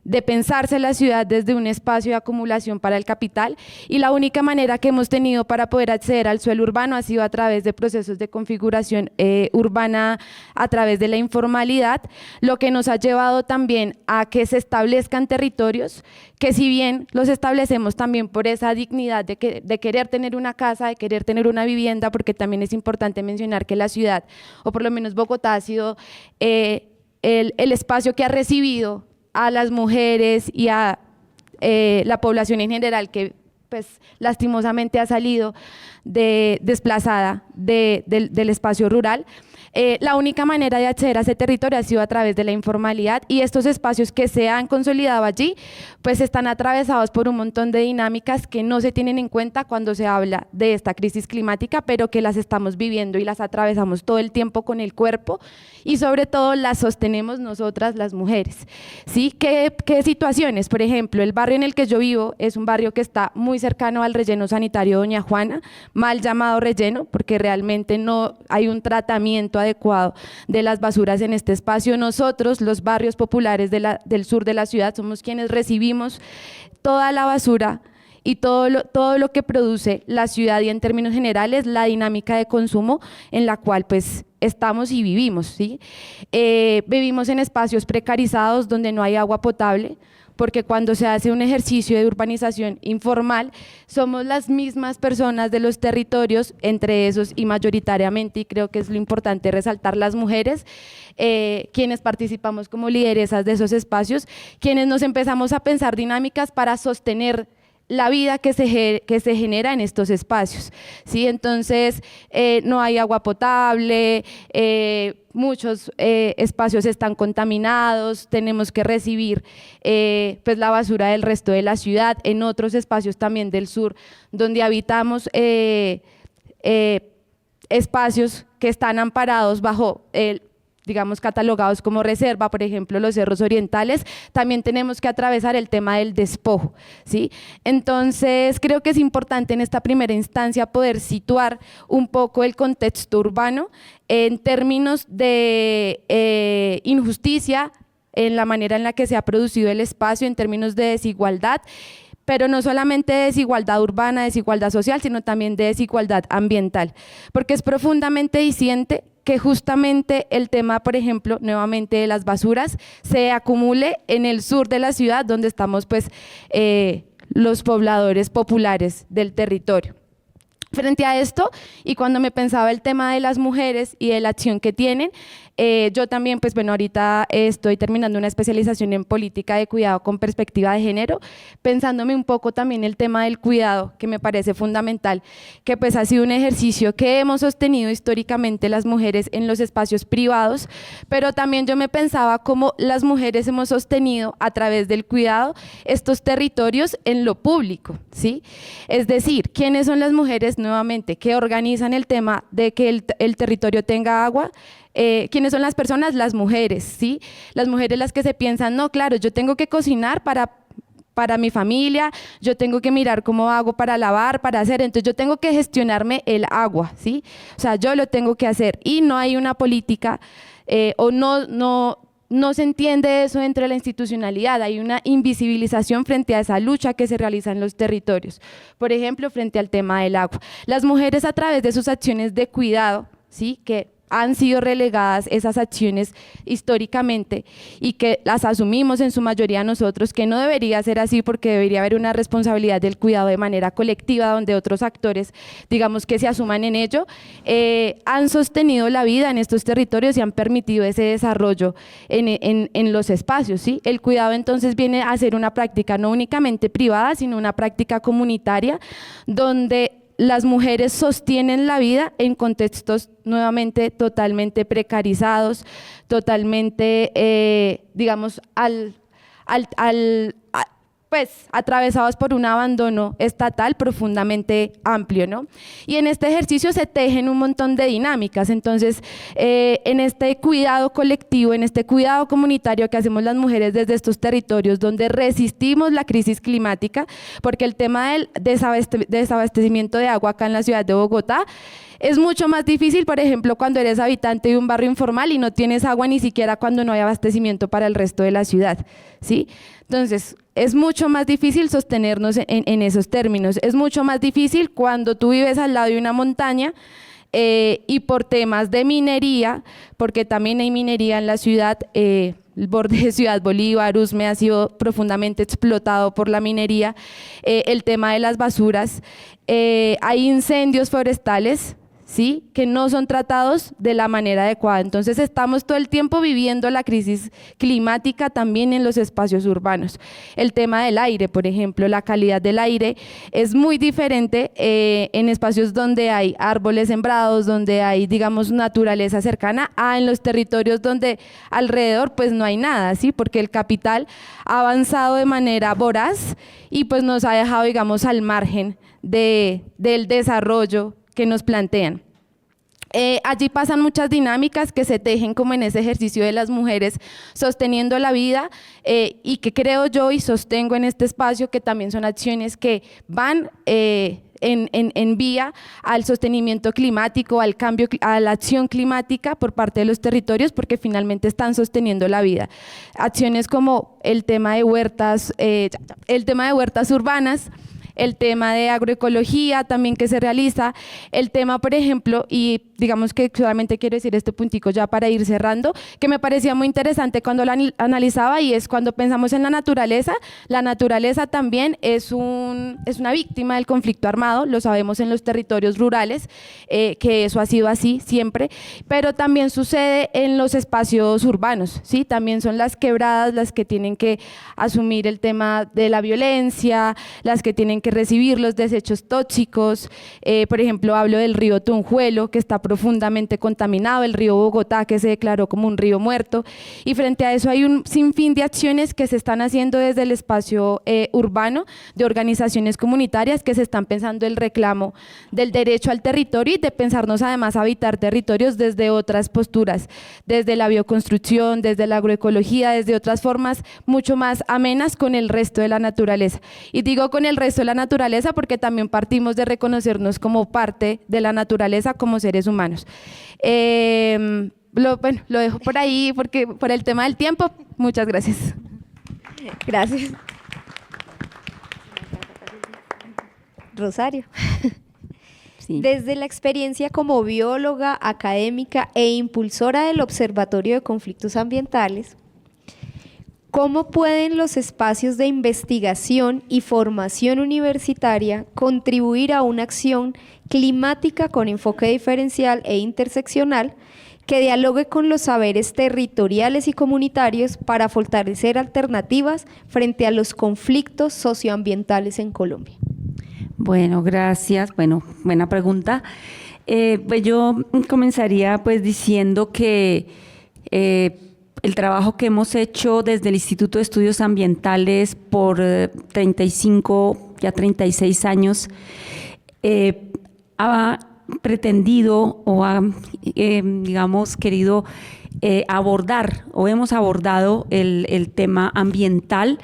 de pensarse la ciudad desde un espacio de acumulación para el capital, y la única manera que hemos tenido para poder acceder al suelo urbano ha sido a través de procesos de configuración urbana, a través de la informalidad, lo que nos ha llevado también a que se establezcan territorios que, si bien los establecemos también por esa dignidad de querer tener una casa, de querer tener una vivienda, porque también es importante mencionar que la ciudad, o por lo menos Bogotá, ha sido el espacio que ha recibido a las mujeres y a la población en general que pues lastimosamente ha salido desplazada del espacio rural. La única manera de acceder a ese territorio ha sido a través de la informalidad, y estos espacios que se han consolidado allí pues están atravesados por un montón de dinámicas que no se tienen en cuenta cuando se habla de esta crisis climática, pero que las estamos viviendo y las atravesamos todo el tiempo con el cuerpo, y sobre todo las sostenemos nosotras las mujeres, ¿sí? ¿Qué situaciones? Por ejemplo, el barrio en el que yo vivo es un barrio que está muy cercano al relleno sanitario Doña Juana, mal llamado relleno porque realmente no hay un tratamiento adecuado de las basuras en este espacio. Nosotros, los barrios populares del sur de la ciudad, somos quienes recibimos toda la basura y todo lo que produce la ciudad, y en términos generales la dinámica de consumo en la cual pues estamos y vivimos, ¿sí? Vivimos en espacios precarizados donde no hay agua potable, porque cuando se hace un ejercicio de urbanización informal, somos las mismas personas de los territorios, entre esos y mayoritariamente, y creo que es lo importante resaltar, las mujeres, quienes participamos como lideresas de esos espacios, quienes nos empezamos a pensar dinámicas para sostener la vida que se genera en estos espacios, ¿sí? Entonces, no hay agua potable, muchos espacios están contaminados, tenemos que recibir pues la basura del resto de la ciudad. En otros espacios también del sur donde habitamos, espacios que están amparados bajo digamos, catalogados como reserva, por ejemplo, los cerros orientales, también tenemos que atravesar el tema del despojo, ¿sí? Entonces, creo que es importante en esta primera instancia poder situar un poco el contexto urbano en términos de injusticia en la manera en la que se ha producido el espacio en términos de desigualdad, pero no solamente de desigualdad urbana, desigualdad social, sino también de desigualdad ambiental, porque es profundamente diciente que justamente el tema, por ejemplo, nuevamente de las basuras, se acumule en el sur de la ciudad, donde estamos pues los pobladores populares del territorio. Frente a esto, y cuando me pensaba el tema de las mujeres y de la acción que tienen, yo también, pues bueno, ahorita estoy terminando una especialización en política de cuidado con perspectiva de género, pensándome un poco también el tema del cuidado, que me parece fundamental, que pues ha sido un ejercicio que hemos sostenido históricamente las mujeres en los espacios privados, pero también yo me pensaba cómo las mujeres hemos sostenido a través del cuidado estos territorios en lo público, ¿sí? Es decir, ¿quiénes son las mujeres nuevamente que organizan el tema de que el territorio tenga agua? ¿Quiénes son las personas? Las mujeres, ¿sí? Las mujeres las que se piensan, no, claro, yo tengo que cocinar para mi familia, yo tengo que mirar cómo hago para lavar, para hacer, entonces yo tengo que gestionarme el agua, ¿sí? O sea, yo lo tengo que hacer y no hay una política o no se entiende eso dentro de la institucionalidad, hay una invisibilización frente a esa lucha que se realiza en los territorios. Por ejemplo, frente al tema del agua. Las mujeres a través de sus acciones de cuidado, ¿sí? Que han sido relegadas esas acciones históricamente y que las asumimos en su mayoría nosotros, que no debería ser así porque debería haber una responsabilidad del cuidado de manera colectiva donde otros actores, digamos que se asuman en ello, han sostenido la vida en estos territorios y han permitido ese desarrollo en los espacios, ¿sí? El cuidado entonces viene a ser una práctica no únicamente privada, sino una práctica comunitaria donde las mujeres sostienen la vida en contextos nuevamente totalmente precarizados, totalmente, digamos, pues atravesados por un abandono estatal profundamente amplio, ¿no? Y en este ejercicio se tejen un montón de dinámicas, entonces en este cuidado colectivo, en este cuidado comunitario que hacemos las mujeres desde estos territorios donde resistimos la crisis climática, porque el tema del desabastecimiento de agua acá en la ciudad de Bogotá es mucho más difícil, por ejemplo, cuando eres habitante de un barrio informal y no tienes agua ni siquiera cuando no hay abastecimiento para el resto de la ciudad, ¿sí? Entonces, es mucho más difícil sostenernos en esos términos, es mucho más difícil cuando tú vives al lado de una montaña y por temas de minería, porque también hay minería en la ciudad, el borde de Ciudad Bolívar, Usme ha sido profundamente explotado por la minería, el tema de las basuras, hay incendios forestales, ¿sí? Que no son tratados de la manera adecuada. Entonces estamos todo el tiempo viviendo la crisis climática también en los espacios urbanos. El tema del aire, por ejemplo, la calidad del aire es muy diferente en espacios donde hay árboles sembrados, donde hay, digamos, naturaleza cercana, a en los territorios donde alrededor pues no hay nada, ¿sí? Porque el capital ha avanzado de manera voraz y pues nos ha dejado, digamos, al margen del desarrollo que nos plantean. Allí pasan muchas dinámicas que se tejen como en ese ejercicio de las mujeres sosteniendo la vida y que creo yo y sostengo en este espacio que también son acciones que van en vía al sostenimiento climático, al cambio, a la acción climática por parte de los territorios, porque finalmente están sosteniendo la vida. Acciones como el tema de huertas urbanas, el tema de agroecología también que se realiza, el tema, por ejemplo, y digamos que solamente quiero decir este puntico ya para ir cerrando, que me parecía muy interesante cuando la analizaba, y es cuando pensamos en la naturaleza también es una víctima del conflicto armado, lo sabemos en los territorios rurales, que eso ha sido así siempre, pero también sucede en los espacios urbanos, ¿sí? También son las quebradas las que tienen que asumir el tema de la violencia, las que tienen que recibir los desechos tóxicos, por ejemplo, hablo del río Tunjuelo, que está profundamente contaminado, el río Bogotá, que se declaró como un río muerto, y frente a eso hay un sinfín de acciones que se están haciendo desde el espacio urbano, de organizaciones comunitarias que se están pensando el reclamo del derecho al territorio y de pensarnos además habitar territorios desde otras posturas, desde la bioconstrucción, desde la agroecología, desde otras formas mucho más amenas con el resto de la naturaleza. Y digo con el resto de la naturaleza porque también partimos de reconocernos como parte de la naturaleza como seres humanos. Lo dejo por ahí porque por el tema del tiempo, Muchas gracias.
Gracias. Rosario.
Sí.
Desde la experiencia como bióloga, académica e impulsora del Observatorio de Conflictos Ambientales, ¿cómo pueden los espacios de investigación y formación universitaria contribuir a una acción climática con enfoque diferencial e interseccional que dialogue con los saberes territoriales y comunitarios para fortalecer alternativas frente a los conflictos socioambientales en Colombia?
Bueno, gracias. Bueno, buena pregunta. Pues yo comenzaría pues diciendo que el trabajo que hemos hecho desde el Instituto de Estudios Ambientales por 35, ya 36 años, ha pretendido o ha, digamos, querido abordar o hemos abordado el tema ambiental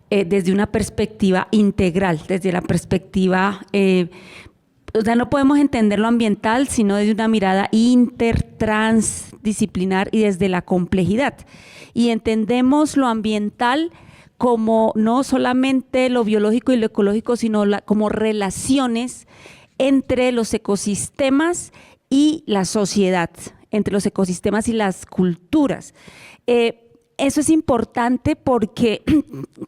desde una perspectiva integral, desde la perspectiva, o sea, no podemos entender lo ambiental sino desde una mirada transdisciplinar y desde la complejidad. Y entendemos lo ambiental como no solamente lo biológico y lo ecológico, sino como relaciones entre los ecosistemas y la sociedad, entre los ecosistemas y las culturas. Eso es importante porque,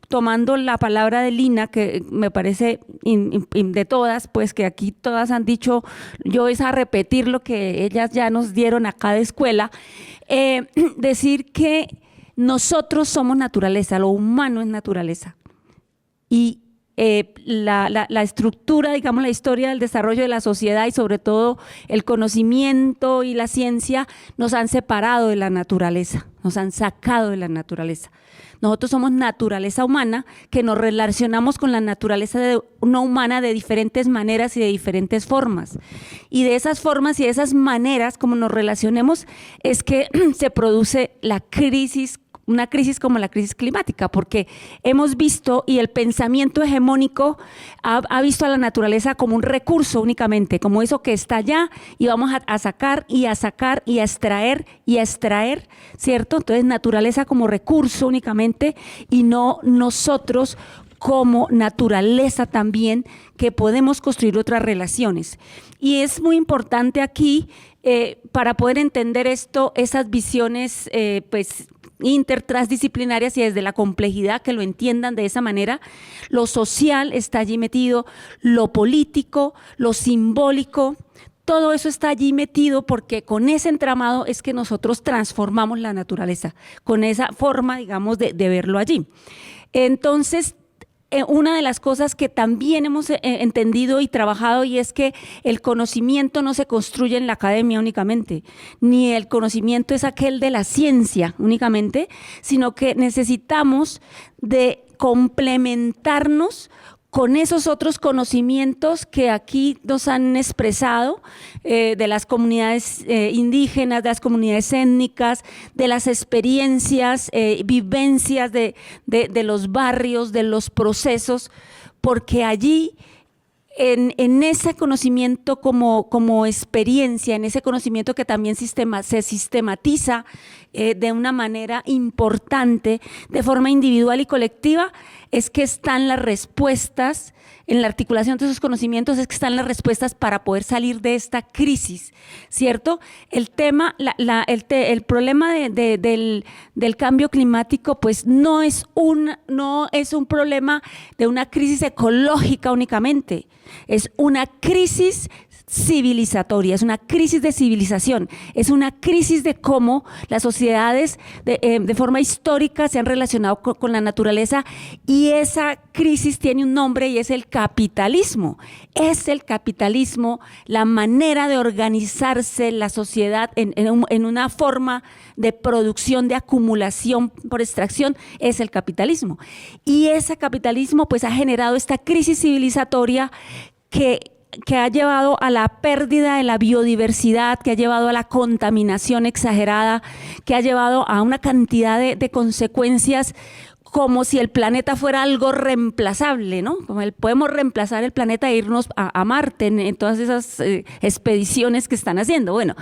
tomando la palabra de Lina, que me parece de todas, pues que aquí todas han dicho, yo es a repetir lo que ellas ya nos dieron acá de escuela, decir que nosotros somos naturaleza, lo humano es naturaleza. Y la estructura, digamos, la historia del desarrollo de la sociedad y sobre todo el conocimiento y la ciencia nos han separado de la naturaleza, nos han sacado de la naturaleza. Nosotros somos naturaleza humana que nos relacionamos con la naturaleza no humana de diferentes maneras y de diferentes formas. Y de esas formas y de esas maneras como nos relacionemos es que se produce la crisis, una crisis como la crisis climática, porque hemos visto y el pensamiento hegemónico ha visto a la naturaleza como un recurso únicamente, como eso que está allá y vamos a sacar y a sacar y a extraer, ¿cierto? Entonces naturaleza como recurso únicamente y no nosotros como naturaleza también que podemos construir otras relaciones. Y es muy importante aquí para poder entender esto, esas visiones pues intertransdisciplinarias y desde la complejidad que lo entiendan de esa manera. Lo social está allí metido, lo político, lo simbólico, todo eso está allí metido porque con ese entramado es que nosotros transformamos la naturaleza, con esa forma, digamos, de verlo allí. Entonces, una de las cosas que también hemos entendido y trabajado y es que el conocimiento no se construye en la academia únicamente, ni el conocimiento es aquel de la ciencia únicamente, sino que necesitamos de complementarnos con esos otros conocimientos que aquí nos han expresado de las comunidades indígenas, de las comunidades étnicas, de las experiencias, vivencias de los barrios, de los procesos, porque allí en ese conocimiento como experiencia, en ese conocimiento que también se sistematiza de una manera importante, de forma individual y colectiva, es que están las respuestas, en la articulación de esos conocimientos es que están las respuestas para poder salir de esta crisis, ¿cierto? El tema, el problema del cambio climático pues no es un problema de una crisis ecológica únicamente, es una crisis civilizatoria, es una crisis de civilización, es una crisis de cómo las sociedades de forma histórica se han relacionado con la naturaleza y esa crisis tiene un nombre y es el capitalismo. Es el capitalismo la manera de organizarse la sociedad en una forma de producción, de acumulación por extracción, es el capitalismo. Y ese capitalismo pues ha generado esta crisis civilizatoria que ha llevado a la pérdida de la biodiversidad, que ha llevado a la contaminación exagerada, que ha llevado a una cantidad de consecuencias como si el planeta fuera algo reemplazable, ¿no? Como podemos reemplazar el planeta e irnos a Marte en todas esas expediciones que están haciendo. Bueno,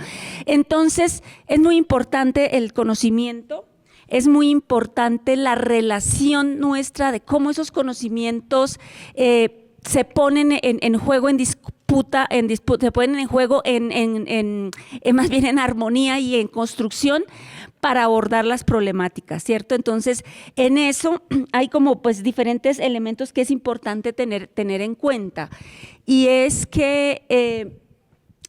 entonces es muy importante el conocimiento, es muy importante la relación nuestra de cómo esos conocimientos se ponen en juego, en disputa, se ponen en juego más bien en armonía y en construcción para abordar las problemáticas, ¿cierto? Entonces, en eso hay como pues diferentes elementos que es importante tener en cuenta, y es que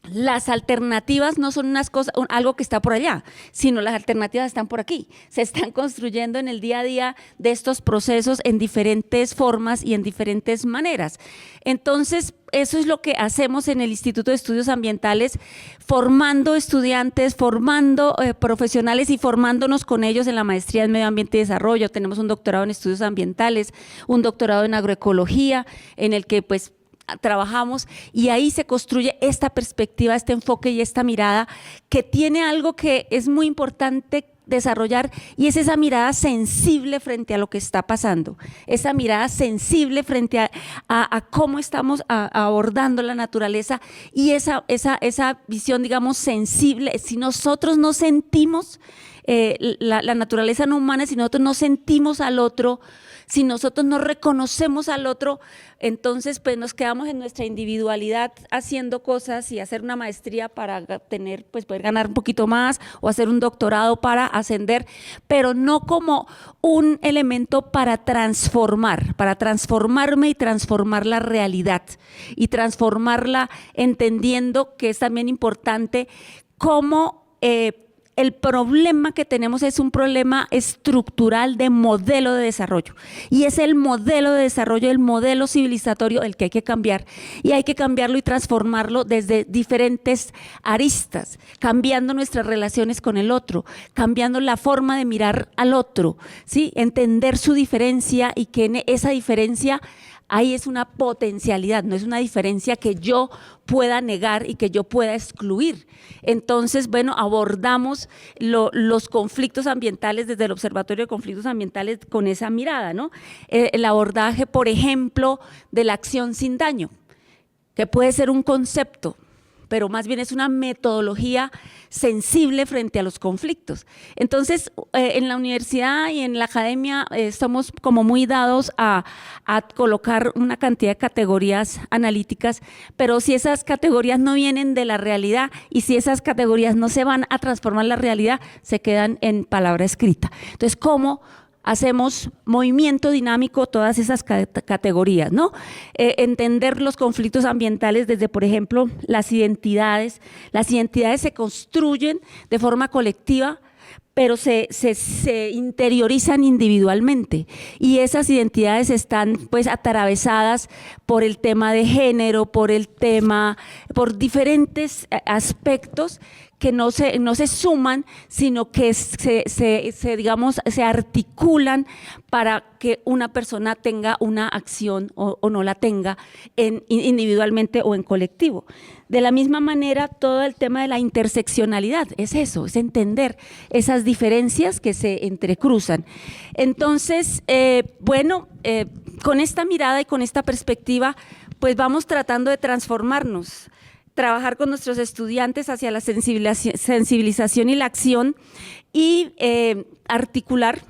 las alternativas no son unas cosas, algo que está por allá, sino las alternativas están por aquí, se están construyendo en el día a día de estos procesos en diferentes formas y en diferentes maneras. Entonces, eso es lo que hacemos en el Instituto de Estudios Ambientales, formando estudiantes, formando profesionales y formándonos con ellos en la maestría en Medio Ambiente y Desarrollo. Tenemos un doctorado en Estudios Ambientales, un doctorado en Agroecología, en el que pues trabajamos, y ahí se construye esta perspectiva, este enfoque y esta mirada que tiene algo que es muy importante desarrollar, y es esa mirada sensible frente a lo que está pasando, esa mirada sensible frente a cómo estamos abordando la naturaleza, y esa visión, digamos, sensible. Si nosotros no sentimos la naturaleza no humana, si nosotros no sentimos al otro, si nosotros no reconocemos al otro, entonces pues nos quedamos en nuestra individualidad haciendo cosas y hacer una maestría para tener, pues poder ganar un poquito más, o hacer un doctorado para ascender, pero no como un elemento para transformarme y transformar la realidad, y transformarla entendiendo que es también importante cómo el problema que tenemos es un problema estructural de modelo de desarrollo, y es el modelo de desarrollo, el modelo civilizatorio el que hay que cambiar, y hay que cambiarlo y transformarlo desde diferentes aristas, cambiando nuestras relaciones con el otro, cambiando la forma de mirar al otro, ¿sí? Entender su diferencia, y que en esa diferencia ahí es una potencialidad, no es una diferencia que yo pueda negar y que yo pueda excluir. Entonces, bueno, abordamos los conflictos ambientales desde el Observatorio de Conflictos Ambientales con esa mirada, ¿no? El abordaje, por ejemplo, de la acción sin daño, que puede ser un concepto, pero más bien es una metodología sensible frente a los conflictos. Entonces, en la universidad y en la academia estamos como muy dados a colocar una cantidad de categorías analíticas, pero si esas categorías no vienen de la realidad, y si esas categorías no se van a transformar la realidad, se quedan en palabra escrita. Entonces, ¿cómo hacemos movimiento dinámico todas esas categorías, ¿no? Entender los conflictos ambientales desde, por ejemplo, las identidades. Las identidades se construyen de forma colectiva, pero se interiorizan individualmente, y esas identidades están pues atravesadas por el tema de género, por diferentes aspectos que no se suman, sino que digamos, se articulan para que una persona tenga una acción o no la tenga individualmente o en colectivo. De la misma manera, todo el tema de la interseccionalidad es eso, es entender esas diferencias que se entrecruzan. Entonces, con esta mirada y con esta perspectiva, pues vamos tratando de transformarnos, trabajar con nuestros estudiantes hacia la sensibilización y la acción, y articular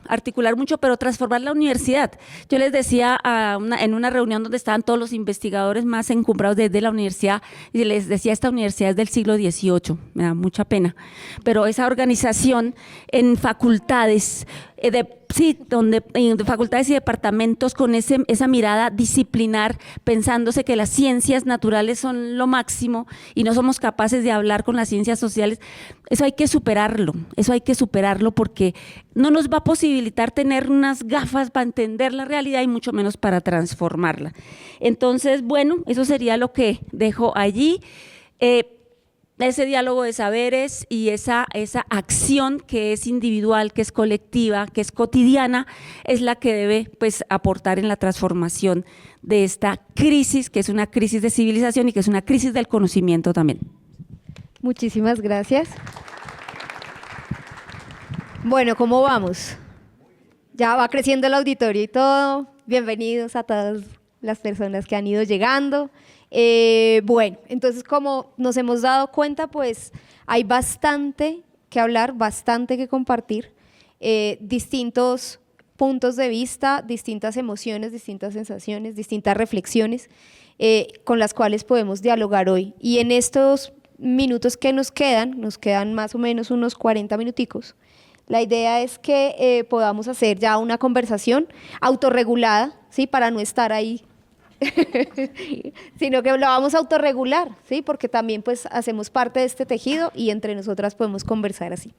mucho, pero transformar la universidad. Yo les decía en una reunión donde estaban todos los investigadores más encumbrados desde la universidad, y les decía, esta universidad es del siglo XVIII, me da mucha pena, pero esa organización en facultades, de facultades y departamentos, con esa mirada disciplinar, pensándose que las ciencias naturales son lo máximo y no somos capaces de hablar con las ciencias sociales, eso hay que superarlo, porque no nos va a posibilitar tener unas gafas para entender la realidad y mucho menos para transformarla. Entonces, bueno, eso sería lo que dejo allí. Ese diálogo de saberes y esa acción que es individual, que es colectiva, que es cotidiana, es la que debe pues aportar en la transformación de esta crisis, que es una crisis de civilización y que es una crisis del conocimiento también.
Muchísimas gracias. Bueno, ¿cómo vamos? Ya va creciendo el auditorio y todo. Bienvenidos a todas las personas que han ido llegando. Bueno, entonces, como nos hemos dado cuenta, pues hay bastante que hablar, bastante que compartir. distintos puntos de vista, distintas emociones, distintas sensaciones, distintas reflexiones con las cuales podemos dialogar hoy. Y en estos minutos que nos quedan más o menos unos 40 minuticos, la idea es que podamos hacer ya una conversación autorregulada, ¿sí? Para no estar ahí, sino que lo vamos a autorregular, ¿sí? Porque también pues hacemos parte de este tejido y entre nosotras podemos conversar así.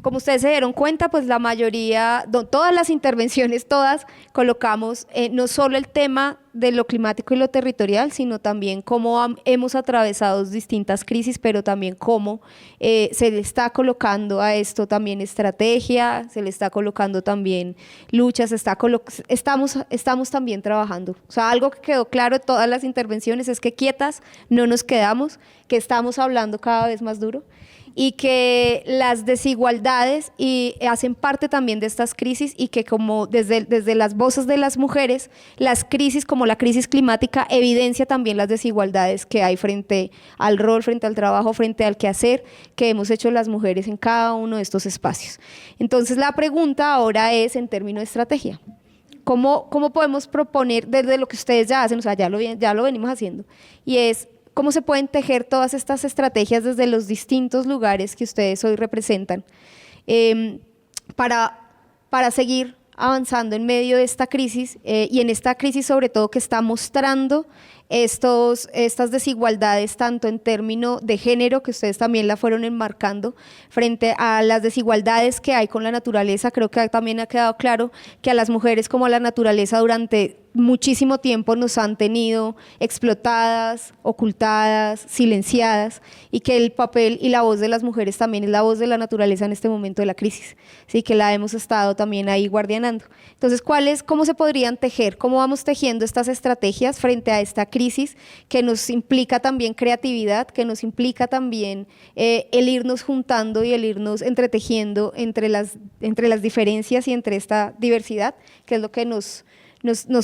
Como ustedes se dieron cuenta, pues la mayoría, todas las intervenciones, todas, colocamos no solo el tema de lo climático y lo territorial, sino también cómo hemos atravesado distintas crisis, pero también cómo se le está colocando a esto también estrategia, se le está colocando también luchas, estamos también trabajando. O sea, algo que quedó claro de todas las intervenciones es que quietas no nos quedamos, que estamos hablando cada vez más duro, y que las desigualdades hacen parte también de estas crisis y que como desde las voces de las mujeres, las crisis como la crisis climática evidencia también las desigualdades que hay frente al rol, frente al trabajo, frente al quehacer que hemos hecho las mujeres en cada uno de estos espacios. Entonces la pregunta ahora es en términos de estrategia. ¿Cómo podemos proponer desde lo que ustedes ya hacen? O sea, ya lo venimos haciendo. Y es cómo se pueden tejer todas estas estrategias desde los distintos lugares que ustedes hoy representan para seguir avanzando en medio de esta crisis y en esta crisis sobre todo que está mostrando estas desigualdades tanto en términos de género, que ustedes también la fueron enmarcando, frente a las desigualdades que hay con la naturaleza. Creo que también ha quedado claro que a las mujeres como a la naturaleza durante muchísimo tiempo nos han tenido explotadas, ocultadas, silenciadas, y que el papel y la voz de las mujeres también es la voz de la naturaleza en este momento de la crisis, ¿sí? Que la hemos estado también ahí guardianando. Entonces, ¿cómo se podrían tejer? ¿Cómo vamos tejiendo estas estrategias frente a esta crisis que nos implica también creatividad, que nos implica también el irnos juntando y el irnos entretejiendo entre las diferencias y entre esta diversidad, que es lo que nos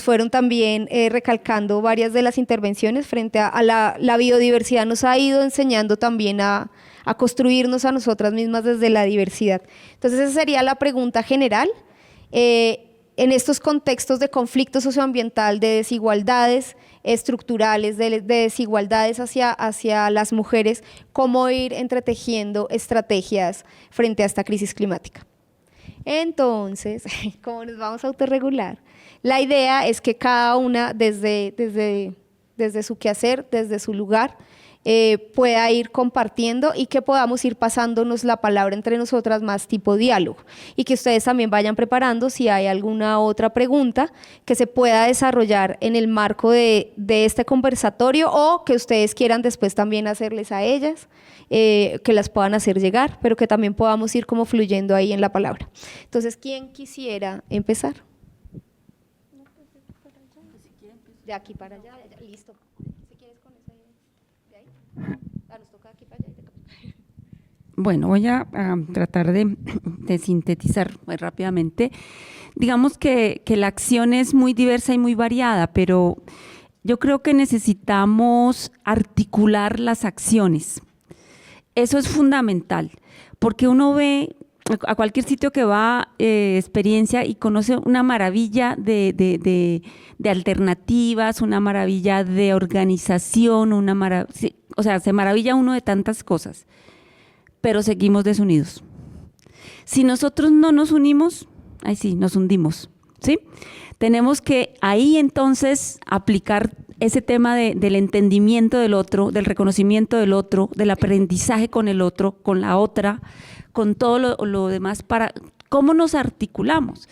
fueron también recalcando varias de las intervenciones frente a la biodiversidad? Nos ha ido enseñando también a construirnos a nosotras mismas desde la diversidad. Entonces esa sería la pregunta general. En estos contextos de conflicto socioambiental, de desigualdades estructurales, de desigualdades hacia las mujeres, ¿cómo ir entretejiendo estrategias frente a esta crisis climática? Entonces, ¿cómo nos vamos a autorregular? La idea es que cada una desde su quehacer, desde su lugar, pueda ir compartiendo y que podamos ir pasándonos la palabra entre nosotras más tipo diálogo, y que ustedes también vayan preparando si hay alguna otra pregunta que se pueda desarrollar en el marco de este conversatorio o que ustedes quieran después también hacerles a ellas, que las puedan hacer llegar, pero que también podamos ir como fluyendo ahí en la palabra. Entonces, ¿quién quisiera empezar? De aquí para allá, listo. Si quieres con esa de ahí. Nos toca aquí para allá.
Bueno, voy a tratar de sintetizar muy rápidamente. Digamos que la acción es muy diversa y muy variada, pero yo creo que necesitamos articular las acciones. Eso es fundamental, porque uno ve a cualquier sitio que va, experiencia, y conoce una maravilla de alternativas, una maravilla de organización, o sea, se maravilla uno de tantas cosas, pero seguimos desunidos. Si nosotros no nos unimos, ahí sí, nos hundimos, ¿sí? Tenemos que ahí entonces aplicar ese tema del entendimiento del otro, del reconocimiento del otro, del aprendizaje con el otro, con la otra, con todo lo demás, para cómo nos articulamos.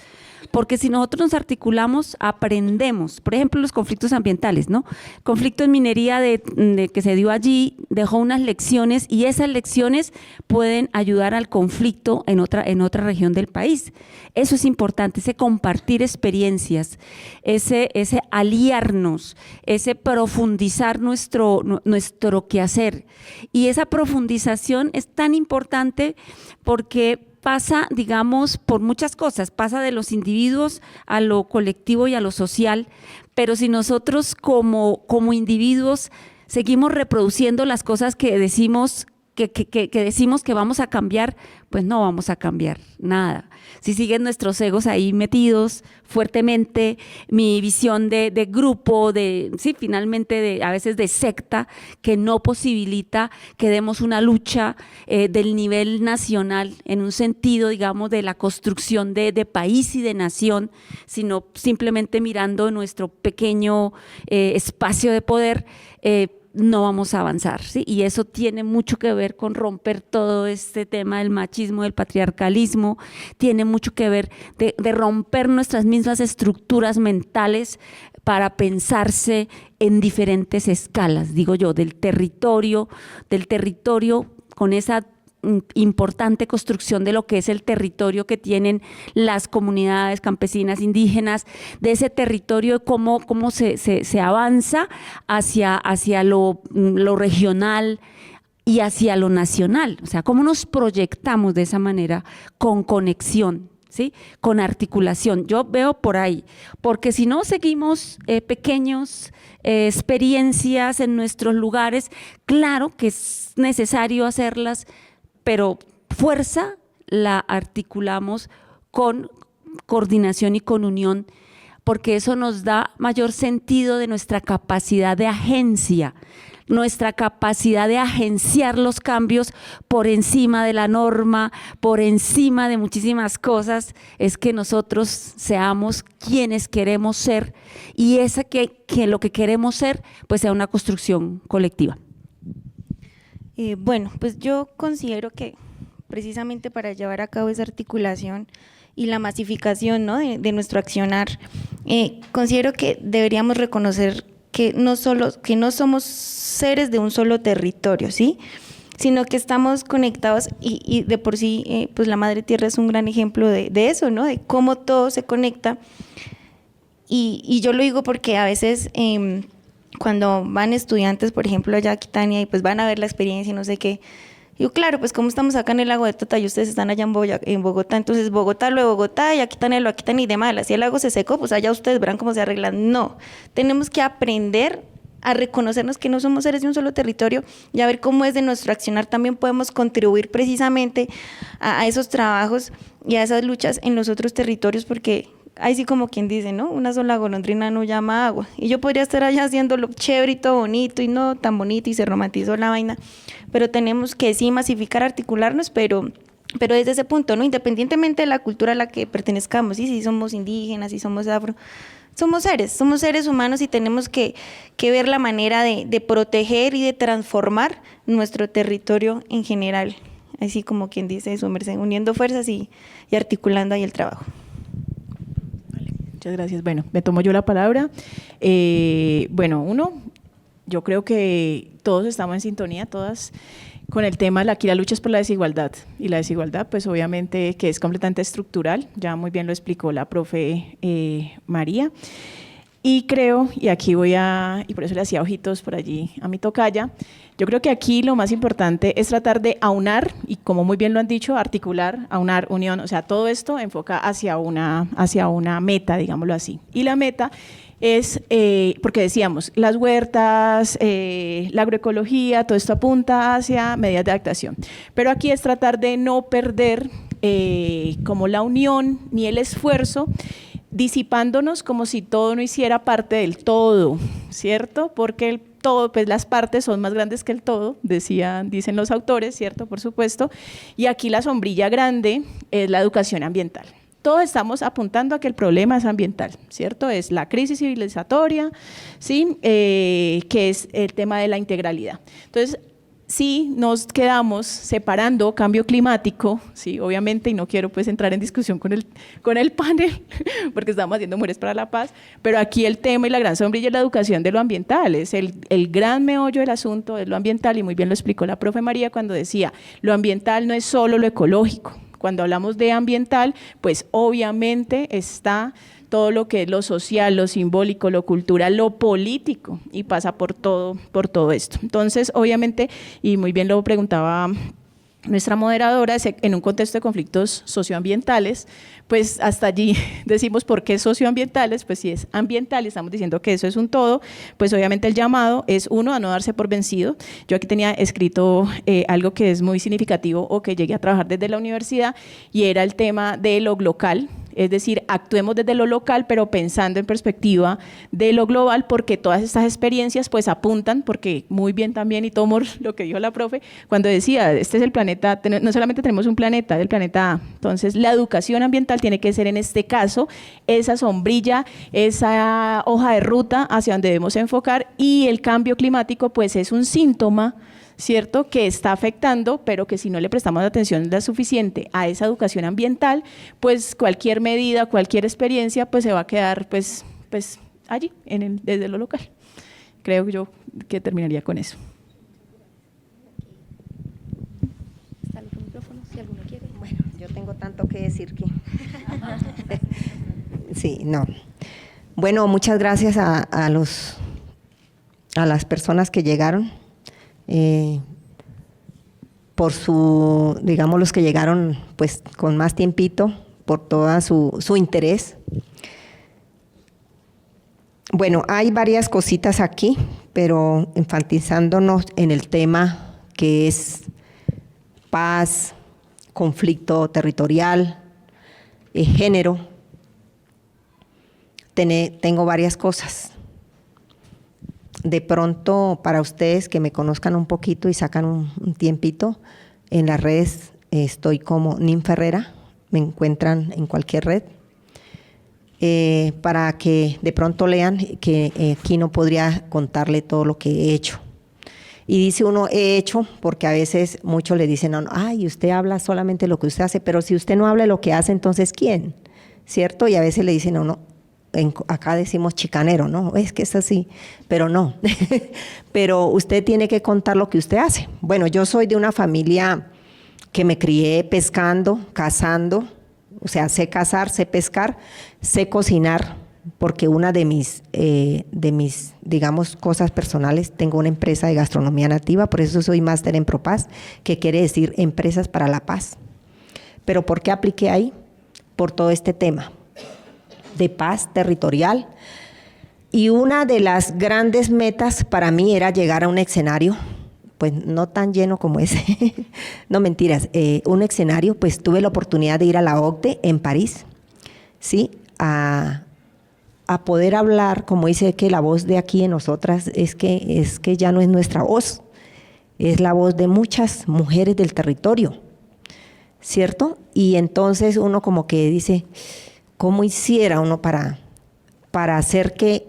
Porque si nosotros nos articulamos, aprendemos. Por ejemplo, los conflictos ambientales, ¿no? Conflicto en minería que se dio allí dejó unas lecciones, y esas lecciones pueden ayudar al conflicto en otra región del país. Eso es importante, ese compartir experiencias, ese aliarnos, ese profundizar nuestro quehacer. Y esa profundización es tan importante porque pasa, digamos, por muchas cosas, pasa de los individuos a lo colectivo y a lo social, pero si nosotros como individuos seguimos reproduciendo las cosas que decimos que decimos que vamos a cambiar, pues no vamos a cambiar nada. Si siguen nuestros egos ahí metidos fuertemente, mi visión de grupo, sí, finalmente a veces de secta, que no posibilita que demos una lucha del nivel nacional en un sentido, digamos, de la construcción de país y de nación, sino simplemente mirando nuestro pequeño espacio de poder, no vamos a avanzar, ¿sí? Y eso tiene mucho que ver con romper todo este tema del machismo, del patriarcalismo, tiene mucho que ver de romper nuestras mismas estructuras mentales para pensarse en diferentes escalas, digo yo, del territorio con esa importante construcción de lo que es el territorio que tienen las comunidades campesinas indígenas, de ese territorio, cómo se avanza hacia lo regional y hacia lo nacional, o sea, cómo nos proyectamos de esa manera con conexión, ¿sí? Con articulación. Yo veo por ahí, porque si no seguimos pequeños experiencias en nuestros lugares, claro que es necesario hacerlas, pero fuerza la articulamos con coordinación y con unión, porque eso nos da mayor sentido de nuestra capacidad de agencia, nuestra capacidad de agenciar los cambios por encima de la norma, por encima de muchísimas cosas, es que nosotros seamos quienes queremos ser, y esa que lo que queremos ser pues sea una construcción colectiva.
Bueno, pues yo considero que precisamente para llevar a cabo esa articulación y la masificación, ¿no?, de nuestro accionar, considero que deberíamos reconocer que no somos seres de un solo territorio, ¿sí?, sino que estamos conectados y de por sí, pues la Madre Tierra es un gran ejemplo de eso, ¿no?, de cómo todo se conecta. Y yo lo digo porque a veces cuando van estudiantes, por ejemplo, allá a Aquitania, y pues van a ver la experiencia y no sé qué, yo, claro, pues como estamos acá en el lago de Tota y ustedes están allá en Bogotá, entonces Bogotá lo de Bogotá y Aquitania lo Aquitania y de malas, si el lago se secó, pues allá ustedes verán cómo se arreglan. No, tenemos que aprender a reconocernos que no somos seres de un solo territorio y a ver cómo desde nuestro accionar también podemos contribuir precisamente a esos trabajos y a esas luchas en los otros territorios, porque ahí sí, como quien dice, ¿no?, una sola golondrina no llama agua, y yo podría estar allá haciéndolo chévere y todo bonito y no tan bonito y se romantizó la vaina, pero tenemos que sí masificar, articularnos, pero desde ese punto, ¿no?, independientemente de la cultura a la que pertenezcamos, ¿sí?, si somos indígenas, si somos afro, somos seres humanos y tenemos que ver la manera de proteger y de transformar nuestro territorio en general, así como quien dice su merced, uniendo fuerzas y articulando ahí el trabajo.
Muchas gracias. Bueno, me tomo yo la palabra. Yo creo que todos estamos en sintonía, todas, con el tema, aquí la lucha es por la desigualdad, y la desigualdad pues obviamente que es completamente estructural, ya muy bien lo explicó la profe María, y creo, y aquí y por eso le hacía ojitos por allí a mi tocaya, yo creo que aquí lo más importante es tratar de aunar, y como muy bien lo han dicho, articular, aunar, unión, o sea, todo esto enfoca hacia una meta, digámoslo así. Y la meta es, porque decíamos, las huertas, la agroecología, todo esto apunta hacia medidas de adaptación. Pero aquí es tratar de no perder como la unión ni el esfuerzo, disipándonos como si todo no hiciera parte del todo, ¿cierto? Porque el todo, pues las partes son más grandes que el todo, dicen los autores, ¿cierto? Por supuesto, y aquí la sombrilla grande es la educación ambiental. Todos estamos apuntando a que el problema es ambiental, ¿cierto? Es la crisis civilizatoria, ¿sí? Que es el tema de la integralidad. Entonces, si nos quedamos separando cambio climático, sí, obviamente, y no quiero pues entrar en discusión con el panel, porque estamos haciendo Mujeres para la Paz, pero aquí el tema y la gran sombrilla es la educación de lo ambiental, es el gran meollo del asunto, es lo ambiental, y muy bien lo explicó la profe María cuando decía, lo ambiental no es solo lo ecológico. Cuando hablamos de ambiental, pues obviamente está todo lo que es lo social, lo simbólico, lo cultural, lo político, y pasa por todo esto. Entonces, obviamente, y muy bien lo preguntaba nuestra moderadora, en un contexto de conflictos socioambientales, pues hasta allí decimos por qué socioambientales, pues si es ambiental y estamos diciendo que eso es un todo, pues obviamente el llamado es uno a no darse por vencido. Yo aquí tenía escrito algo que es muy significativo o que llegué a trabajar desde la universidad y era el tema de lo local. Es decir, actuemos desde lo local, pero pensando en perspectiva de lo global, porque todas estas experiencias pues apuntan, porque muy bien también, y tomo lo que dijo la profe, cuando decía, este es el planeta, no solamente tenemos un planeta, el planeta A. Entonces, la educación ambiental tiene que ser en este caso esa sombrilla, esa hoja de ruta hacia donde debemos enfocar, y el cambio climático pues es un síntoma, ¿cierto?, que está afectando, pero que si no le prestamos atención la suficiente a esa educación ambiental, pues cualquier medida, cualquier experiencia, pues se va a quedar pues allí, desde lo local. Creo yo que terminaría con eso.
Está el micrófono, si alguno quiere.
Bueno, yo tengo tanto que decir que… Sí, no. Bueno, muchas gracias a las personas que llegaron. Por digamos, los que llegaron pues con más tiempito, por toda su interés. Bueno, hay varias cositas aquí, pero enfatizándonos en el tema que es paz, conflicto territorial, género, tengo varias cosas. De pronto, para ustedes que me conozcan un poquito y sacan un tiempito, en las redes estoy como Nin Ferrera, me encuentran en cualquier red, para que de pronto lean que aquí no podría contarle todo lo que he hecho. Y dice uno, he hecho, porque a veces muchos le dicen, no, ay, usted habla solamente lo que usted hace, pero si usted no habla lo que hace, entonces ¿quién? ¿Cierto? Y a veces le dicen a uno, acá decimos chicanero, ¿no? Es que es así, pero no. Pero usted tiene que contar lo que usted hace. Bueno, yo soy de una familia que me crié pescando, cazando, o sea, sé cazar, sé pescar, sé cocinar, porque una de mis, digamos, cosas personales, tengo una empresa de gastronomía nativa, por eso soy máster en ProPaz, que quiere decir Empresas para la Paz. ¿Pero por qué apliqué ahí? Por todo este tema de paz territorial, y una de las grandes metas para mí era llegar a un escenario, pues no tan lleno como ese, no mentiras, un escenario, pues tuve la oportunidad de ir a la OCDE en París, ¿sí?, a poder hablar, como dice que la voz de aquí en nosotras es que ya no es nuestra voz, es la voz de muchas mujeres del territorio, ¿cierto? Y entonces uno como que dice, ¿cómo hiciera uno para hacer que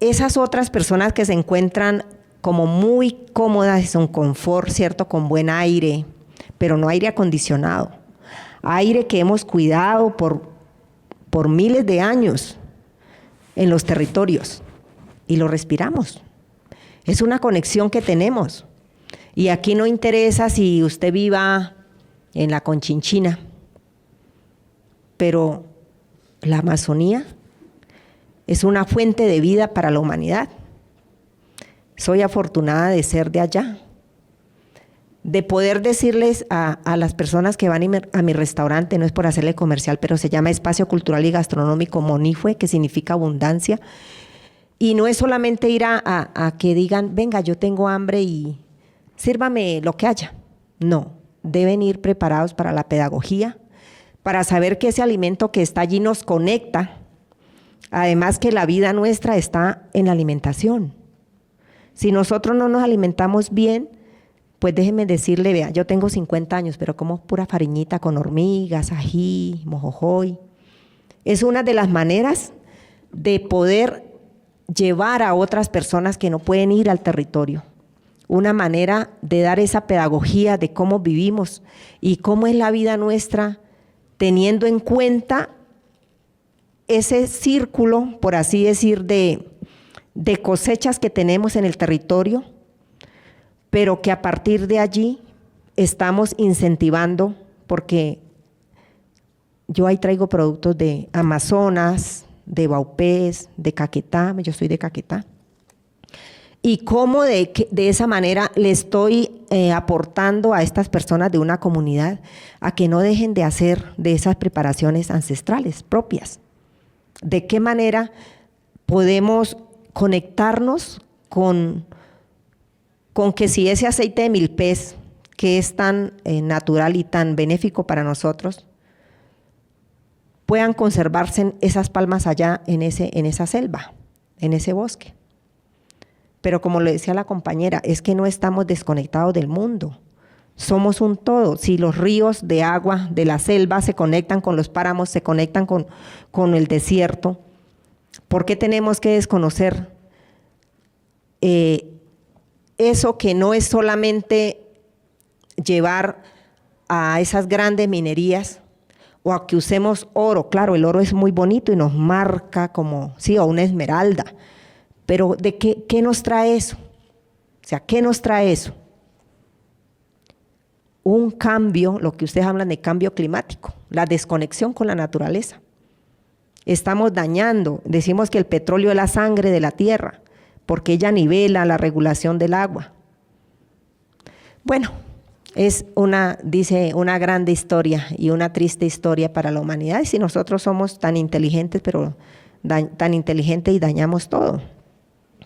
esas otras personas que se encuentran como muy cómodas, en confort, ¿cierto?, con buen aire, pero no aire acondicionado, aire que hemos cuidado por miles de años en los territorios y lo respiramos? Es una conexión que tenemos. Y aquí no interesa si usted viva en la Conchinchina, pero la Amazonía es una fuente de vida para la humanidad. Soy afortunada de ser de allá, de poder decirles a las personas que van a mi restaurante, no es por hacerle comercial, pero se llama Espacio Cultural y Gastronómico Monifue, que significa abundancia, y no es solamente ir a que digan, venga, yo tengo hambre y sírvame lo que haya. No, deben ir preparados para la pedagogía, para saber que ese alimento que está allí nos conecta, además que la vida nuestra está en la alimentación. Si nosotros no nos alimentamos bien, pues déjeme decirle, vea, yo tengo 50 años, pero como pura fariñita con hormigas, ají, mojojoy. Es una de las maneras de poder llevar a otras personas que no pueden ir al territorio. Una manera de dar esa pedagogía de cómo vivimos y cómo es la vida nuestra, teniendo en cuenta ese círculo, por así decir, de cosechas que tenemos en el territorio, pero que a partir de allí estamos incentivando, porque yo ahí traigo productos de Amazonas, de Baupés, de Caquetá, yo soy de Caquetá, y cómo de esa manera le estoy aportando a estas personas de una comunidad a que no dejen de hacer de esas preparaciones ancestrales propias. De qué manera podemos conectarnos con que si ese aceite de milpés, que es tan natural y tan benéfico para nosotros, puedan conservarse esas palmas allá en esa selva, en ese bosque. Pero como lo decía la compañera, es que no estamos desconectados del mundo. Somos un todo. Si los ríos de agua de la selva se conectan con los páramos, se conectan con el desierto, ¿por qué tenemos que desconocer eso que no es solamente llevar a esas grandes minerías o a que usemos oro? Claro, el oro es muy bonito y nos marca como, sí, o una esmeralda, pero ¿de qué nos trae eso? O sea, ¿qué nos trae eso? Un cambio, lo que ustedes hablan de cambio climático, la desconexión con la naturaleza. Estamos dañando, decimos que el petróleo es la sangre de la tierra, porque ella nivela la regulación del agua. Bueno, es una grande historia y una triste historia para la humanidad, y si nosotros somos tan inteligentes, pero tan inteligentes y dañamos todo,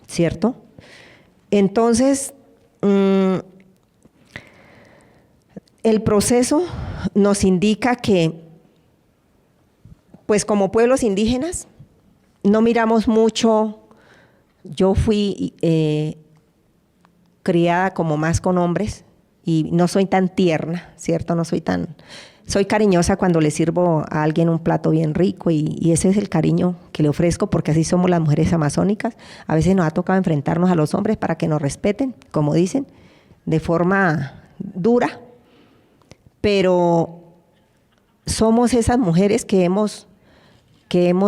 ¿cierto? Entonces, el proceso nos indica que, pues como pueblos indígenas, no miramos mucho. Yo fui criada como más con hombres y no soy tan tierna, ¿cierto? Soy cariñosa cuando le sirvo a alguien un plato bien rico y ese es el cariño que le ofrezco, porque así somos las mujeres amazónicas. A veces nos ha tocado enfrentarnos a los hombres para que nos respeten, como dicen, de forma dura, pero somos esas mujeres que hemos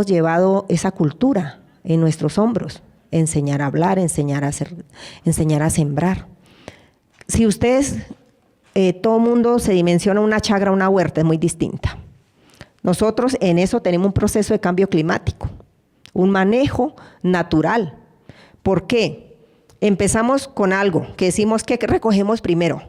llevado esa cultura en nuestros hombros. Enseñar a hablar, enseñar a sembrar. Si ustedes, todo mundo se dimensiona una chagra, una huerta, es muy distinta. Nosotros en eso tenemos un proceso de cambio climático, un manejo natural. ¿Por qué? Empezamos con algo que decimos que recogemos primero: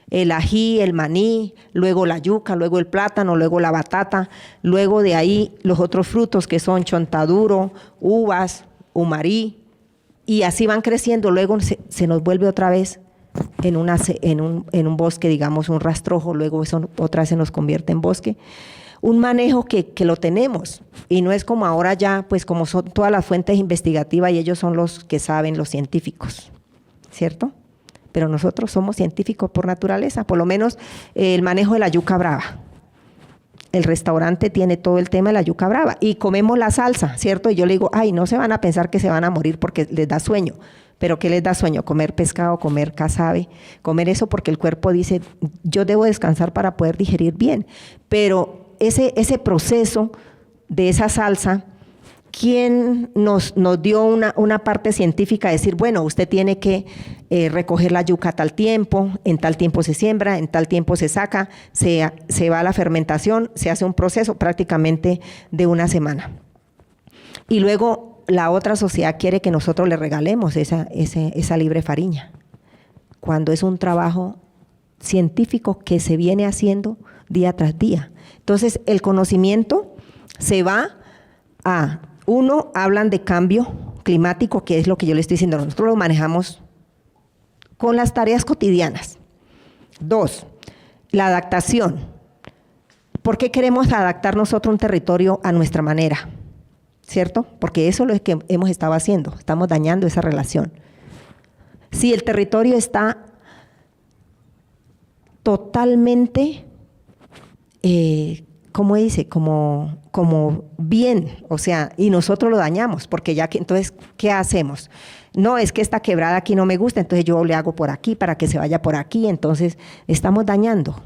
el ají, el maní, luego la yuca, luego el plátano, luego la batata, luego de ahí los otros frutos que son chontaduro, uvas, umarí, y así van creciendo. Luego se nos vuelve otra vez en un bosque, digamos un rastrojo, luego eso otra vez se nos convierte en bosque. Un manejo que lo tenemos, y no es como ahora ya, pues como son todas las fuentes investigativas y ellos son los que saben, los científicos, ¿cierto? Pero nosotros somos científicos por naturaleza, por lo menos el manejo de la yuca brava. El restaurante tiene todo el tema de la yuca brava y comemos la salsa, ¿cierto? Y yo le digo, ay, no se van a pensar que se van a morir porque les da sueño. ¿Pero qué les da sueño? Comer pescado, comer casabe, comer eso porque el cuerpo dice, yo debo descansar para poder digerir bien. Pero ese proceso de esa salsa, ¿quién nos dio una parte científica de decir, bueno, usted tiene que recoger la yuca a tal tiempo, en tal tiempo se siembra, en tal tiempo se saca, se va a la fermentación, se hace un proceso prácticamente de una semana. Y luego la otra sociedad quiere que nosotros le regalemos esa libre fariña, cuando es un trabajo científico que se viene haciendo día tras día. Entonces, el conocimiento se va a... Uno, hablan de cambio climático, que es lo que yo le estoy diciendo, nosotros lo manejamos con las tareas cotidianas. Dos, la adaptación. ¿Por qué queremos adaptar nosotros un territorio a nuestra manera? ¿Cierto? Porque eso es lo que hemos estado haciendo, estamos dañando esa relación. Si el territorio está totalmente, ¿cómo dice? Como bien, o sea, y nosotros lo dañamos, porque ya que, entonces, ¿qué hacemos? No, es que esta quebrada aquí no me gusta, entonces yo le hago por aquí para que se vaya por aquí, entonces estamos dañando,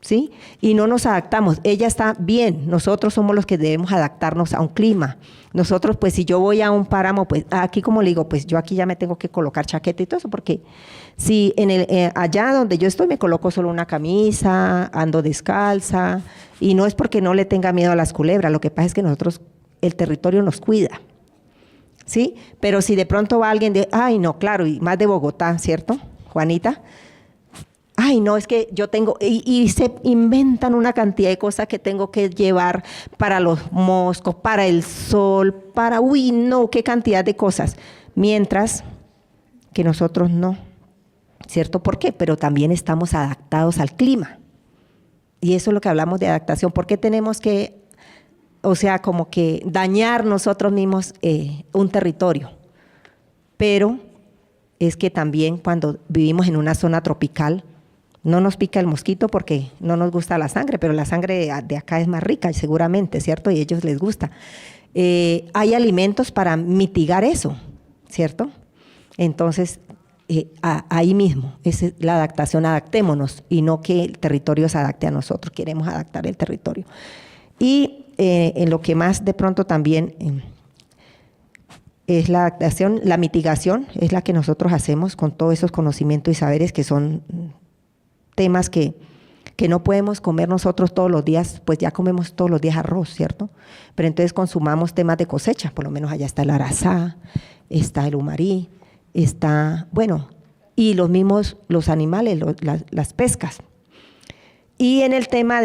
¿sí? Y no nos adaptamos. Ella está bien, nosotros somos los que debemos adaptarnos a un clima. Nosotros, pues, si yo voy a un páramo, pues, aquí como le digo, pues yo aquí ya me tengo que colocar chaqueta y todo eso, porque si allá donde yo estoy me coloco solo una camisa, ando descalza, y no es porque no le tenga miedo a las culebras, lo que pasa es que nosotros, el territorio nos cuida. ¿sí? Pero si de pronto va alguien de, ay, no, claro, y más de Bogotá, ¿cierto, Juanita? Ay, no, es que yo tengo, y se inventan una cantidad de cosas que tengo que llevar para los moscos, para el sol, para, uy, no, qué cantidad de cosas. Mientras que nosotros no, ¿cierto? ¿Por qué? Pero también estamos adaptados al clima. Y eso es lo que hablamos de adaptación. ¿Por qué tenemos que, o sea, como que dañar nosotros mismos un territorio? Pero es que también cuando vivimos en una zona tropical, no nos pica el mosquito porque no nos gusta la sangre, pero la sangre de acá es más rica seguramente, ¿cierto? Y a ellos les gusta. Hay alimentos para mitigar eso, ¿cierto? Entonces, ahí mismo, es la adaptación, adaptémonos y no que el territorio se adapte a nosotros, queremos adaptar el territorio. Y en lo que más de pronto también es la adaptación, la mitigación es la que nosotros hacemos con todos esos conocimientos y saberes que son temas que no podemos comer nosotros todos los días, pues ya comemos todos los días arroz, ¿cierto? Pero entonces consumamos temas de cosecha, por lo menos allá está el arazá, está el umarí, está, bueno, y los mismos, los animales, las pescas. Y en el tema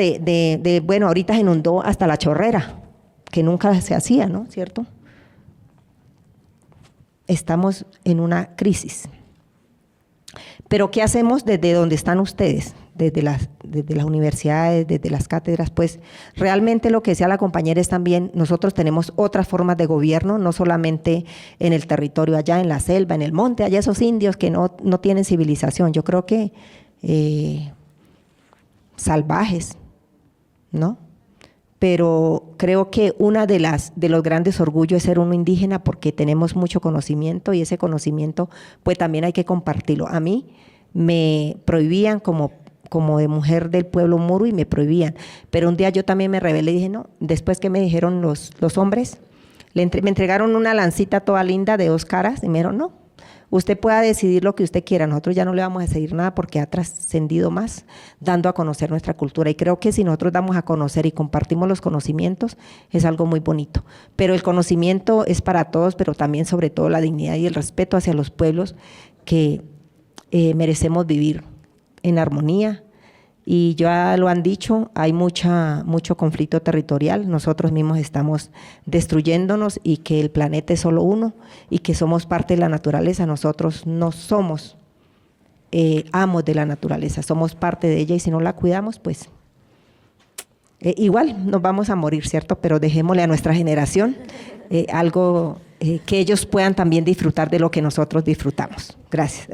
bueno, ahorita se inundó hasta la chorrera, que nunca se hacía, ¿no? ¿Cierto? Estamos en una crisis. Pero ¿qué hacemos desde donde están ustedes? Desde las universidades, desde las cátedras, pues realmente lo que decía la compañera es también, nosotros tenemos otras formas de gobierno, no solamente en el territorio allá, en la selva, en el monte, allá esos indios que no tienen civilización, yo creo que salvajes, ¿no? Pero creo que una de los grandes orgullos es ser uno indígena porque tenemos mucho conocimiento y ese conocimiento pues también hay que compartirlo. A mí me prohibían como de mujer del pueblo muru y me prohibían, pero un día yo también me rebelé y dije no, después que me dijeron los hombres, me entregaron una lancita toda linda de 2 caras y me dijeron no, usted pueda decidir lo que usted quiera, nosotros ya no le vamos a decidir nada porque ha trascendido más dando a conocer nuestra cultura y creo que si nosotros damos a conocer y compartimos los conocimientos es algo muy bonito, pero el conocimiento es para todos, pero también sobre todo la dignidad y el respeto hacia los pueblos que merecemos vivir en armonía y ya lo han dicho, hay mucho conflicto territorial, nosotros mismos estamos destruyéndonos y que el planeta es solo uno y que somos parte de la naturaleza, nosotros no somos amos de la naturaleza, somos parte de ella y si no la cuidamos, pues igual nos vamos a morir, ¿cierto? Pero dejémosle a nuestra generación algo que ellos puedan también disfrutar de lo que nosotros disfrutamos. Gracias.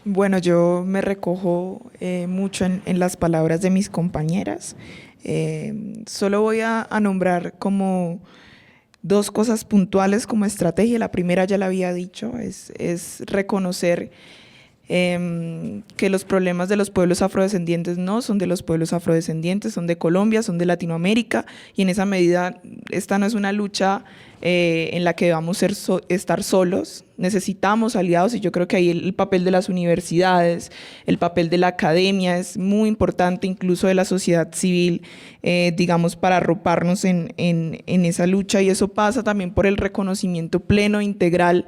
Bueno, yo me recojo mucho en las palabras de mis compañeras. Solo voy a nombrar como 2 cosas puntuales como estrategia. La primera ya la había dicho, es reconocer que los problemas de los pueblos afrodescendientes no son de los pueblos afrodescendientes, son de Colombia, son de Latinoamérica y en esa medida esta no es una lucha en la que debamos estar solos, necesitamos aliados y yo creo que ahí el papel de las universidades, el papel de la academia es muy importante, incluso de la sociedad civil, digamos, para arroparnos en esa lucha y eso pasa también por el reconocimiento pleno, integral,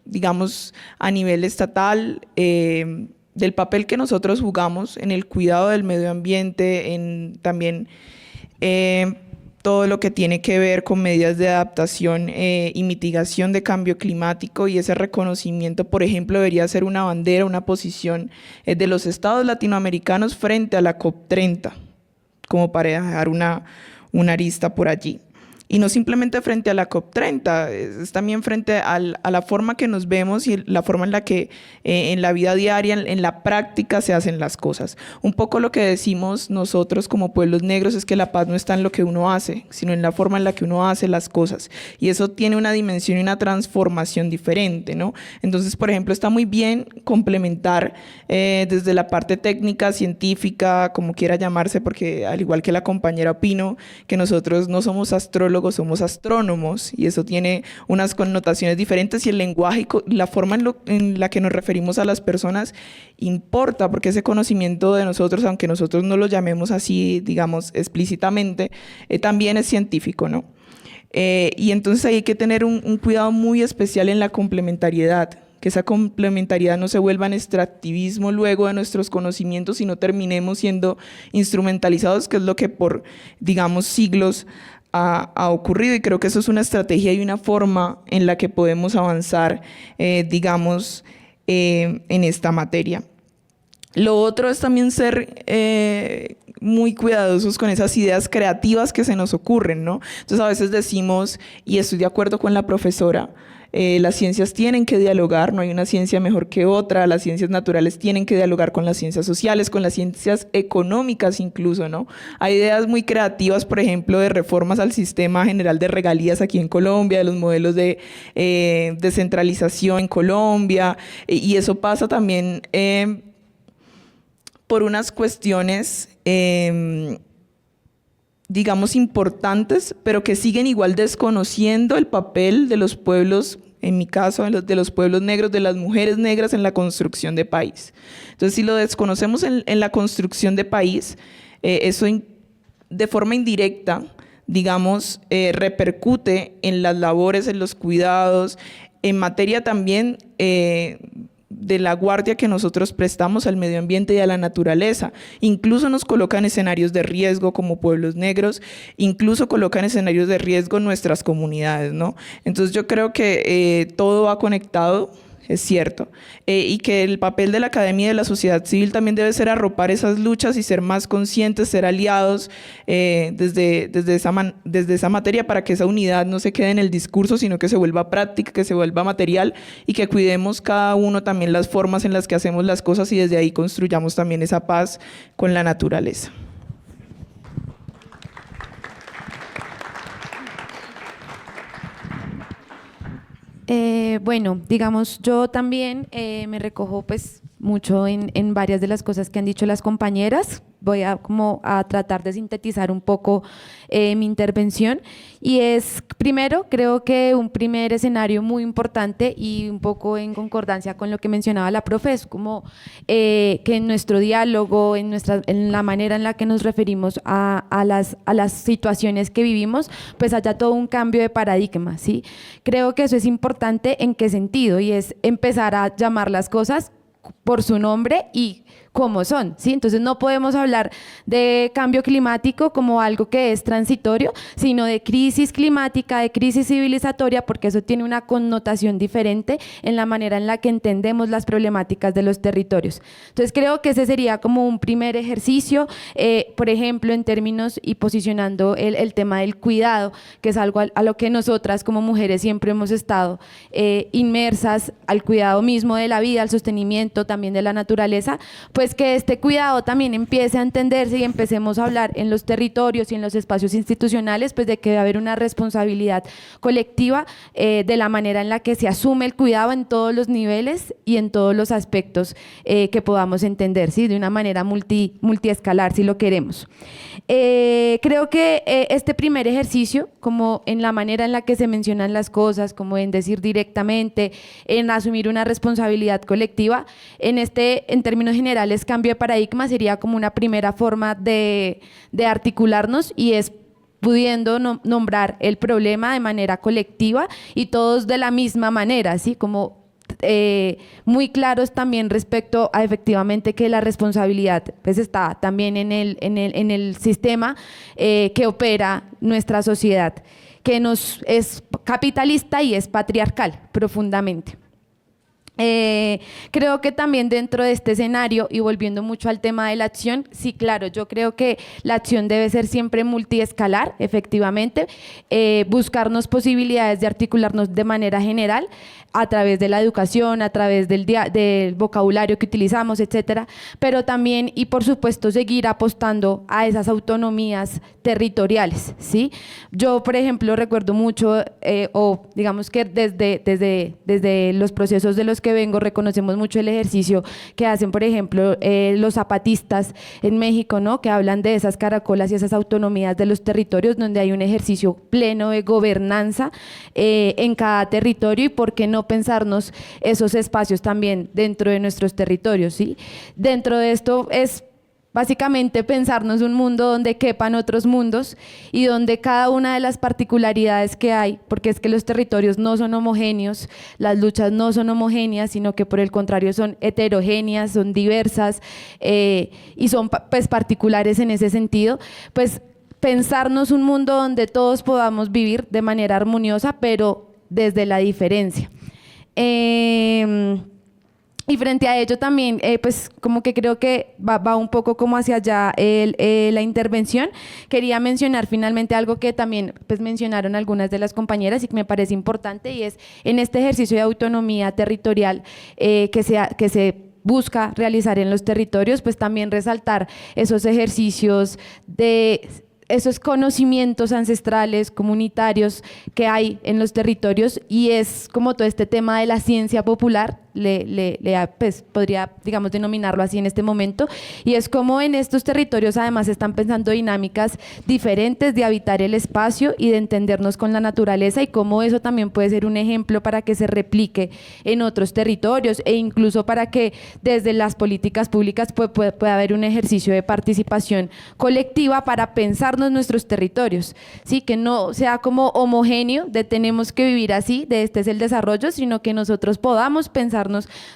digamos, a nivel estatal, del papel que nosotros jugamos en el cuidado del medio ambiente, en también todo lo que tiene que ver con medidas de adaptación y mitigación de cambio climático y ese reconocimiento, por ejemplo, debería ser una bandera, una posición de los estados latinoamericanos frente a la COP30, como para dejar una arista por allí. Y no simplemente frente a la COP30, es también frente a la forma que nos vemos y la forma en la que en la vida diaria, en la práctica se hacen las cosas. Un poco lo que decimos nosotros como pueblos negros es que la paz no está en lo que uno hace, sino en la forma en la que uno hace las cosas. Y eso tiene una dimensión y una transformación diferente, ¿no? Entonces, por ejemplo, está muy bien complementar desde la parte técnica, científica, como quiera llamarse, porque al igual que la compañera opino que nosotros no somos astrólogos biólogos somos astrónomos y eso tiene unas connotaciones diferentes y el lenguaje y la forma en la que nos referimos a las personas importa, porque ese conocimiento de nosotros, aunque nosotros no lo llamemos así, digamos, explícitamente, también es científico, ¿no? Y entonces hay que tener un cuidado muy especial en la complementariedad, que esa complementariedad no se vuelva en extractivismo luego de nuestros conocimientos y no terminemos siendo instrumentalizados, que es lo que por, digamos, siglos ha ocurrido, y creo que eso es una estrategia y una forma en la que podemos avanzar, digamos, en esta materia. Lo otro es también ser muy cuidadosos con esas ideas creativas que se nos ocurren, ¿no? Entonces a veces decimos, y estoy de acuerdo con la profesora, las ciencias tienen que dialogar, no hay una ciencia mejor que otra, las ciencias naturales tienen que dialogar con las ciencias sociales, con las ciencias económicas incluso, ¿no? Hay ideas muy creativas, por ejemplo, de reformas al sistema general de regalías aquí en Colombia, de los modelos de descentralización en Colombia, y eso pasa también por unas cuestiones, digamos, importantes, pero que siguen igual desconociendo el papel de los pueblos, en mi caso, de los pueblos negros, de las mujeres negras en la construcción de país. Entonces, si lo desconocemos en la construcción de país, eso de forma indirecta, digamos, repercute en las labores, en los cuidados, en materia también de la guardia que nosotros prestamos al medio ambiente y a la naturaleza. Incluso nos colocan escenarios de riesgo como pueblos negros, incluso colocan escenarios de riesgo nuestras comunidades, ¿no? Entonces yo creo que todo va conectado, es cierto, y que el papel de la academia y de la sociedad civil también debe ser arropar esas luchas y ser más conscientes, ser aliados desde esa materia, para que esa unidad no se quede en el discurso, sino que se vuelva práctica, que se vuelva material, y que cuidemos cada uno también las formas en las que hacemos las cosas y desde ahí construyamos también esa paz con la naturaleza.
Bueno, digamos, yo también me recojo pues mucho en varias de las cosas que han dicho las compañeras. Voy a tratar de sintetizar un poco mi intervención, y es, primero, creo que un primer escenario muy importante y un poco en concordancia con lo que mencionaba la profe, es como que en nuestro diálogo, en la manera en la que nos referimos a las situaciones que vivimos, pues haya todo un cambio de paradigma, ¿sí? Creo que eso es importante. ¿En qué sentido? Y es empezar a llamar las cosas por su nombre y como son, ¿sí? Entonces no podemos hablar de cambio climático como algo que es transitorio, sino de crisis climática, de crisis civilizatoria, porque eso tiene una connotación diferente en la manera en la que entendemos las problemáticas de los territorios. Entonces creo que ese sería como un primer ejercicio, por ejemplo, en términos y posicionando el tema del cuidado, que es algo a lo que nosotras como mujeres siempre hemos estado inmersas, al cuidado mismo de la vida, al sostenimiento también de la naturaleza, pues que este cuidado también empiece a entenderse y empecemos a hablar en los territorios y en los espacios institucionales, pues de que debe haber una responsabilidad colectiva de la manera en la que se asume el cuidado en todos los niveles y en todos los aspectos que podamos entender, ¿sí? De una manera multiescalar, si lo queremos. Creo que este primer ejercicio, como en la manera en la que se mencionan las cosas, como en decir directamente, en asumir una responsabilidad colectiva, en términos generales, cambio de paradigma sería como una primera forma de articularnos, y es pudiendo nombrar el problema de manera colectiva y todos de la misma manera, ¿sí? Como muy claros también respecto a efectivamente que la responsabilidad pues está también en el sistema que opera nuestra sociedad, que es capitalista y es patriarcal profundamente. Creo que también dentro de este escenario, y volviendo mucho al tema de la acción, sí, claro, yo creo que la acción debe ser siempre multiescalar, efectivamente, buscarnos posibilidades de articularnos de manera general a través de la educación, a través del vocabulario que utilizamos, etcétera, pero también, y por supuesto, seguir apostando a esas autonomías territoriales, ¿sí? Yo, por ejemplo, recuerdo mucho, o digamos que desde los procesos de los que que vengo reconocemos mucho el ejercicio que hacen, por ejemplo, los zapatistas en México, ¿no? Que hablan de esas caracolas y esas autonomías de los territorios, donde hay un ejercicio pleno de gobernanza en cada territorio, y por qué no pensarnos esos espacios también dentro de nuestros territorios, ¿sí? Dentro de esto es básicamente pensarnos un mundo donde quepan otros mundos y donde cada una de las particularidades que hay, porque es que los territorios no son homogéneos, las luchas no son homogéneas, sino que por el contrario son heterogéneas, son diversas y son pues particulares en ese sentido, pues pensarnos un mundo donde todos podamos vivir de manera armoniosa, pero desde la diferencia. Y frente a ello también, pues como que creo que va un poco como hacia allá la intervención. Quería mencionar finalmente algo que también pues mencionaron algunas de las compañeras y que me parece importante, y es en este ejercicio de autonomía territorial que se busca realizar en los territorios, pues también resaltar esos ejercicios de esos conocimientos ancestrales, comunitarios que hay en los territorios, y es como todo este tema de la ciencia popular, pues, podría, digamos, denominarlo así en este momento, y es como en estos territorios además están pensando dinámicas diferentes de habitar el espacio y de entendernos con la naturaleza, y cómo eso también puede ser un ejemplo para que se replique en otros territorios, e incluso para que desde las políticas públicas pueda haber un ejercicio de participación colectiva para pensarnos nuestros territorios, ¿sí? Que no sea como homogéneo de tenemos que vivir así, de este es el desarrollo, sino que nosotros podamos pensarnos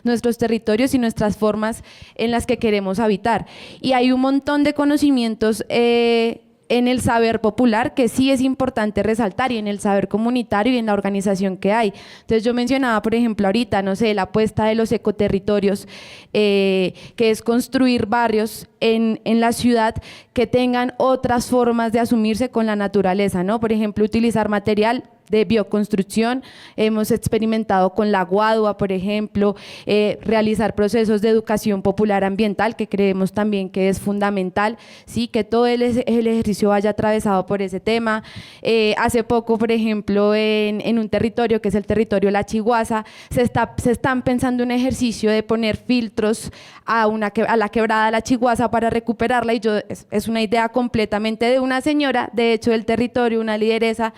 nuestros territorios y nuestras formas en las que queremos habitar. Y hay un montón de conocimientos en el saber popular que sí es importante resaltar, y en el saber comunitario y en la organización que hay. Entonces yo mencionaba, por ejemplo, ahorita, no sé, la apuesta de los ecoterritorios, que es construir barrios en la ciudad que tengan otras formas de asumirse con la naturaleza, ¿no? Por ejemplo, utilizar material de bioconstrucción, hemos experimentado con la guadua, por ejemplo, realizar procesos de educación popular ambiental, que creemos también que es fundamental, ¿sí? Que todo el ejercicio vaya atravesado por ese tema. Hace poco, por ejemplo, en un territorio que es el territorio La Chiguaza, se están pensando un ejercicio de poner filtros a la quebrada La Chiguaza para recuperarla, y es una idea completamente de una señora, de hecho del territorio, una lideresa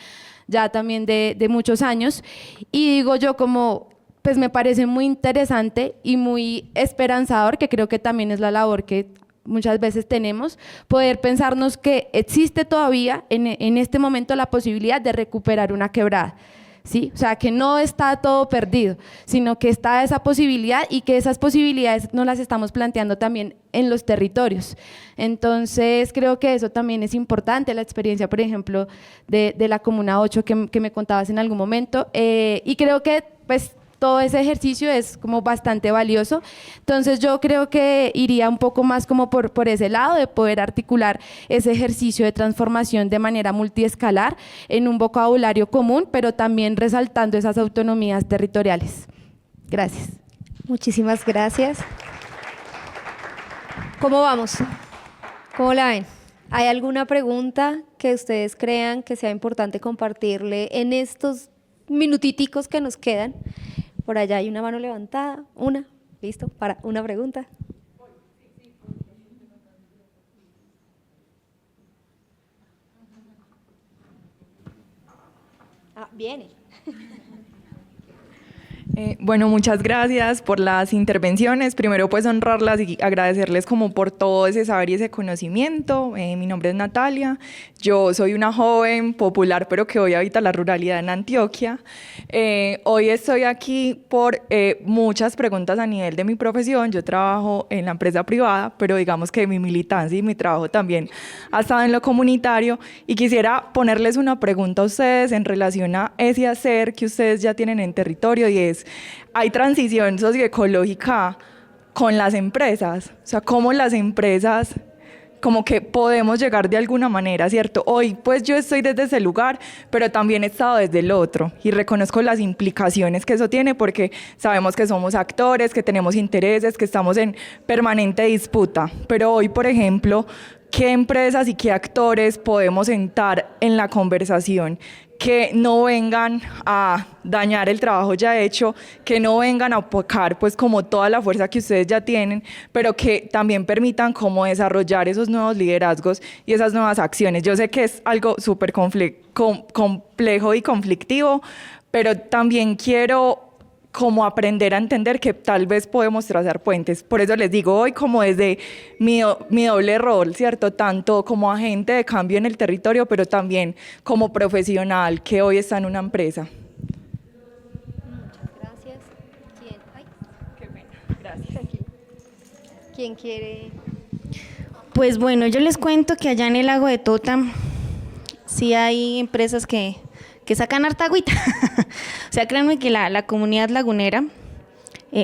ya también de muchos años, y digo yo como, pues me parece muy interesante y muy esperanzador, que creo que también es la labor que muchas veces tenemos, poder pensarnos que existe todavía en este momento la posibilidad de recuperar una quebrada, ¿sí? O sea, que no está todo perdido, sino que está esa posibilidad, y que esas posibilidades nos las estamos planteando también en los territorios. Entonces creo que eso también es importante, la experiencia, por ejemplo, de la Comuna 8 que me contabas en algún momento, y creo que pues todo ese ejercicio es como bastante valioso. Entonces yo creo que iría un poco más como por ese lado, de poder articular ese ejercicio de transformación de manera multiescalar en un vocabulario común, pero también resaltando esas autonomías territoriales. Gracias.
Muchísimas gracias. ¿Cómo vamos? ¿Cómo la ven? ¿Hay alguna pregunta que ustedes crean que sea importante compartirle en estos minutiticos que nos quedan? Por allá hay una mano levantada, listo, para una pregunta. Viene.
Bueno, muchas gracias por las intervenciones. Primero, pues honrarlas y agradecerles como por todo ese saber y ese conocimiento. Mi nombre es Natalia, yo soy una joven popular, pero que hoy habita la ruralidad en Antioquia. Hoy estoy aquí por muchas preguntas a nivel de mi profesión. Yo trabajo en la empresa privada, pero digamos que mi militancia y mi trabajo también ha estado en lo comunitario, y quisiera ponerles una pregunta a ustedes en relación a ese hacer que ustedes ya tienen en territorio, y es: hay transición socioecológica con las empresas, o sea, cómo las empresas como que podemos llegar de alguna manera, ¿cierto? Hoy pues yo estoy desde ese lugar, pero también he estado desde el otro, y reconozco las implicaciones que eso tiene, porque sabemos que somos actores, que tenemos intereses, que estamos en permanente disputa. Pero hoy, por ejemplo, qué empresas y qué actores podemos sentar en la conversación, que no vengan a dañar el trabajo ya hecho, que no vengan a opacar pues como toda la fuerza que ustedes ya tienen, pero que también permitan como desarrollar esos nuevos liderazgos y esas nuevas acciones. Yo sé que es algo súper complejo y conflictivo, pero también quiero como aprender a entender que tal vez podemos trazar puentes. Por eso les digo hoy como desde mi doble rol, ¿cierto? Tanto como agente de cambio en el territorio, pero también como profesional que hoy está en una empresa.
Muchas gracias. ¿Quién? Ay,
Qué pena, gracias.
¿quién quiere?
Pues bueno, yo les cuento que allá en el lago de Tota sí hay empresas que sacan harta agüita. O sea, créanme que la comunidad lagunera,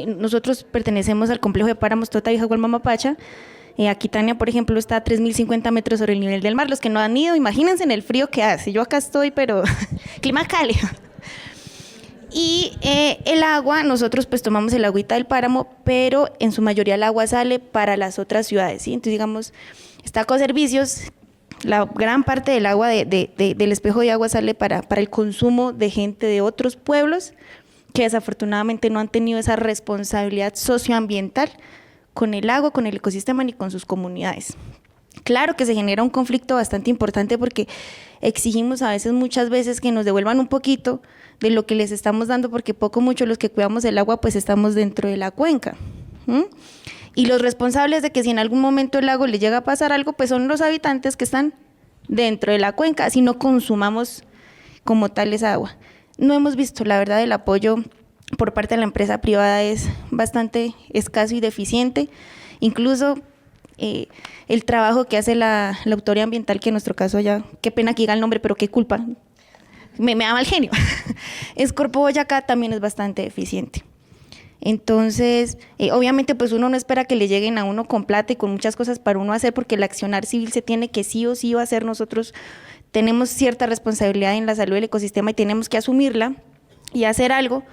nosotros pertenecemos al complejo de páramos Tota Vieja Gualmamapacha. Aquitania, por ejemplo, está a 3.050 metros sobre el nivel del mar. Los que no han ido, imagínense en el frío que hace. Yo acá estoy, pero clima cálido. Y el agua, nosotros pues tomamos el agüita del páramo, pero en su mayoría el agua sale para las otras ciudades, ¿sí? Entonces, digamos, está Ecoservicios, la gran parte del agua del espejo de agua sale para el consumo de gente de otros pueblos que desafortunadamente no han tenido esa responsabilidad socioambiental con el agua, con el ecosistema ni con sus comunidades. Claro que se genera un conflicto bastante importante porque exigimos muchas veces que nos devuelvan un poquito de lo que les estamos dando, porque poco o mucho los que cuidamos el agua pues estamos dentro de la cuenca. Y los responsables de que si en algún momento el lago le llega a pasar algo, pues son los habitantes que están dentro de la cuenca, si no consumamos como tal esa agua. No hemos visto, la verdad, el apoyo por parte de la empresa privada es bastante escaso y deficiente. Incluso el trabajo que hace la autoridad ambiental, que en nuestro caso ya, qué pena que diga el nombre, pero qué culpa, me da mal genio, es Corpo Boyacá, también es bastante deficiente. Entonces, obviamente pues uno no espera que le lleguen a uno con plata y con muchas cosas para uno hacer, porque el accionar civil se tiene que sí o sí hacer. Nosotros tenemos cierta responsabilidad en la salud del ecosistema y tenemos que asumirla y hacer algo,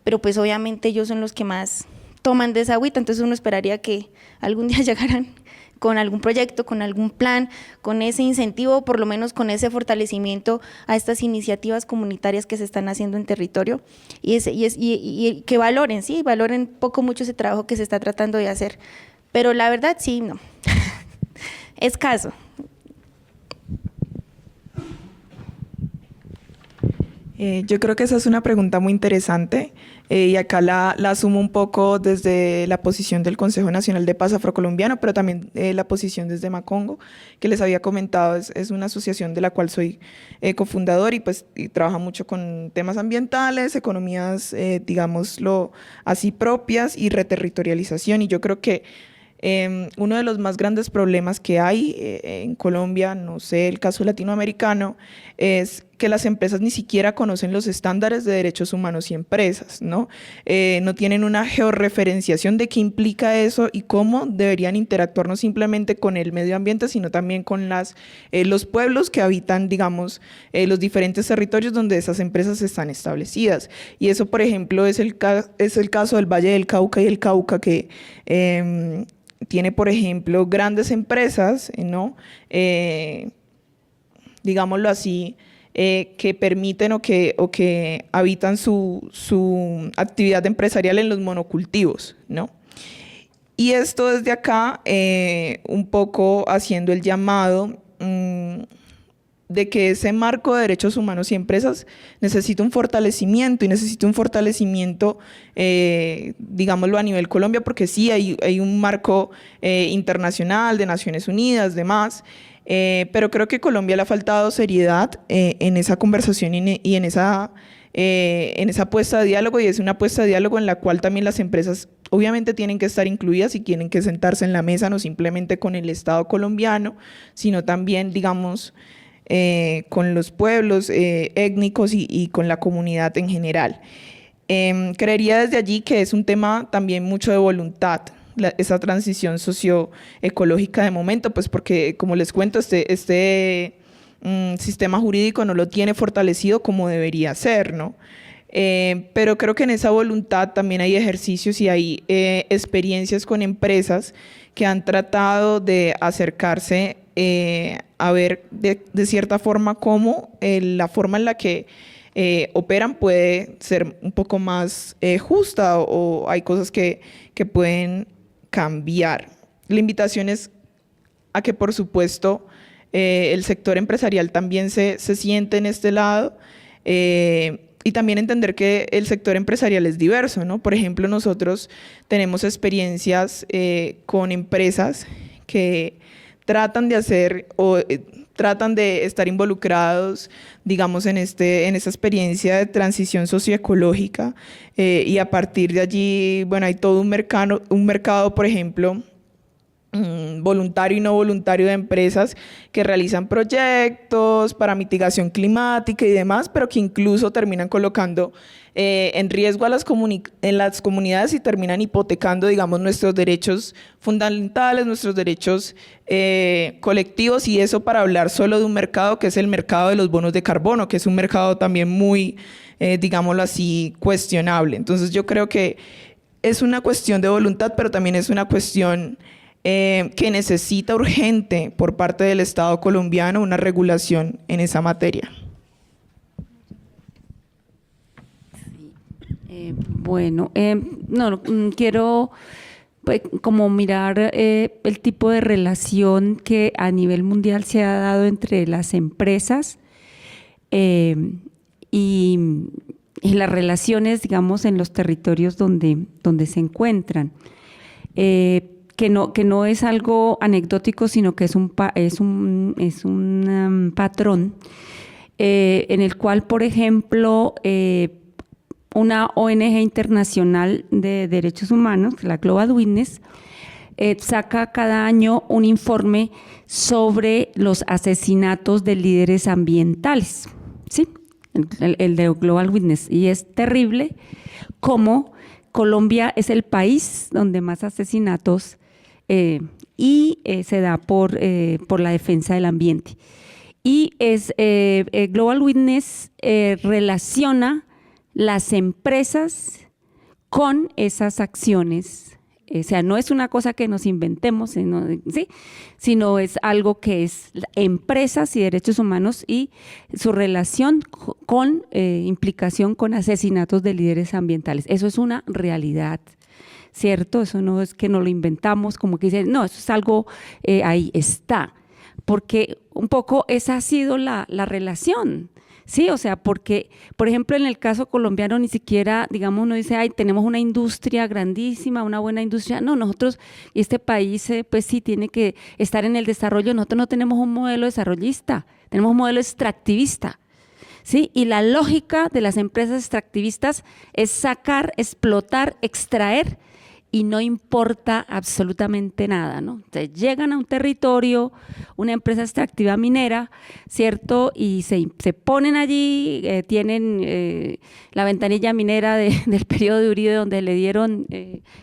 pero pues obviamente ellos son los que más toman de esa agüita, entonces uno esperaría que algún día llegaran con algún proyecto, con algún plan, con ese incentivo, por lo menos con ese fortalecimiento a estas iniciativas comunitarias que se están haciendo en territorio y que valoren, sí, valoren poco mucho ese trabajo que se está tratando de hacer. Pero la verdad, sí, no, escaso.
Yo creo que esa es una pregunta muy interesante y acá la asumo un poco desde la posición del Consejo Nacional de Paz Afrocolombiano, pero también la posición desde Macongo, que les había comentado, es una asociación de la cual soy cofundador y trabaja mucho con temas ambientales, economías, digámoslo así, propias y reterritorialización. Y yo creo que uno de los más grandes problemas que hay en Colombia, no sé, el caso latinoamericano, es que las empresas ni siquiera conocen los estándares de derechos humanos y empresas, ¿no? No tienen una georreferenciación de qué implica eso y cómo deberían interactuar no simplemente con el medio ambiente, sino también con los pueblos que habitan, digamos, los diferentes territorios donde esas empresas están establecidas. Y eso, por ejemplo, es el caso del Valle del Cauca y el Cauca, que tiene, por ejemplo, grandes empresas, ¿no? Digámoslo así, que permiten o que habitan su actividad empresarial en los monocultivos, ¿no? Y esto desde acá, un poco haciendo el llamado de que ese marco de derechos humanos y empresas necesita un fortalecimiento, digámoslo, a nivel Colombia, porque sí hay un marco internacional de Naciones Unidas, demás, pero creo que a Colombia le ha faltado seriedad en esa conversación y en esa puesta de diálogo, y es una puesta de diálogo en la cual también las empresas obviamente tienen que estar incluidas y tienen que sentarse en la mesa, no simplemente con el Estado colombiano, sino también, digamos, con los pueblos étnicos y con la comunidad en general. Creería desde allí que es un tema también mucho de voluntad, esa transición socioecológica de momento, pues porque, como les cuento, este sistema jurídico no lo tiene fortalecido como debería ser, ¿no? Pero creo que en esa voluntad también hay ejercicios y hay experiencias con empresas que han tratado de acercarse a ver de cierta forma cómo la forma en la que operan puede ser un poco más justa o hay cosas que pueden cambiar. La invitación es a que, por supuesto, el sector empresarial también se siente en este lado y también entender que el sector empresarial es diverso, ¿no? Por ejemplo, nosotros tenemos experiencias con empresas que tratan de hacer o tratan de estar involucrados, digamos, en esta experiencia de transición socioecológica y a partir de allí, bueno, hay todo un mercado, por ejemplo, voluntario y no voluntario de empresas que realizan proyectos para mitigación climática y demás, pero que incluso terminan colocando en riesgo a las comunidades y terminan hipotecando, digamos, nuestros derechos fundamentales, nuestros derechos colectivos, y eso para hablar solo de un mercado que es el mercado de los bonos de carbono, que es un mercado también muy, digámoslo así, cuestionable. Entonces yo creo que es una cuestión de voluntad, pero también es una cuestión que necesita urgente por parte del Estado colombiano una regulación en esa materia.
Quiero pues, como mirar el tipo de relación que a nivel mundial se ha dado entre las empresas y las relaciones, digamos, en los territorios donde se encuentran. Que no es algo anecdótico, sino que es un patrón en el cual, por ejemplo, una ONG internacional de derechos humanos, la Global Witness, saca cada año un informe sobre los asesinatos de líderes ambientales, ¿sí? El de Global Witness, y es terrible cómo Colombia es el país donde más asesinatos se da por la defensa del ambiente. Y Global Witness relaciona las empresas con esas acciones. O sea, no es una cosa que nos inventemos, sino es algo que es empresas y derechos humanos y su relación con implicación con asesinatos de líderes ambientales. Eso es una realidad, ¿cierto? Eso no es que no lo inventamos, como que dicen, no, eso es algo, ahí está, porque un poco esa ha sido la relación, ¿sí? O sea, porque, por ejemplo, en el caso colombiano ni siquiera, digamos, uno dice, ay, tenemos una industria grandísima, una buena industria. No, nosotros, este país, pues sí, tiene que estar en el desarrollo. Nosotros no tenemos un modelo desarrollista, tenemos un modelo extractivista, ¿sí? Y la lógica de las empresas extractivistas es sacar, explotar, extraer, y no importa absolutamente nada, ¿no? Entonces llegan a un territorio, una empresa extractiva minera, ¿cierto? Y se ponen allí, tienen la ventanilla minera del periodo de Uribe, donde le dieron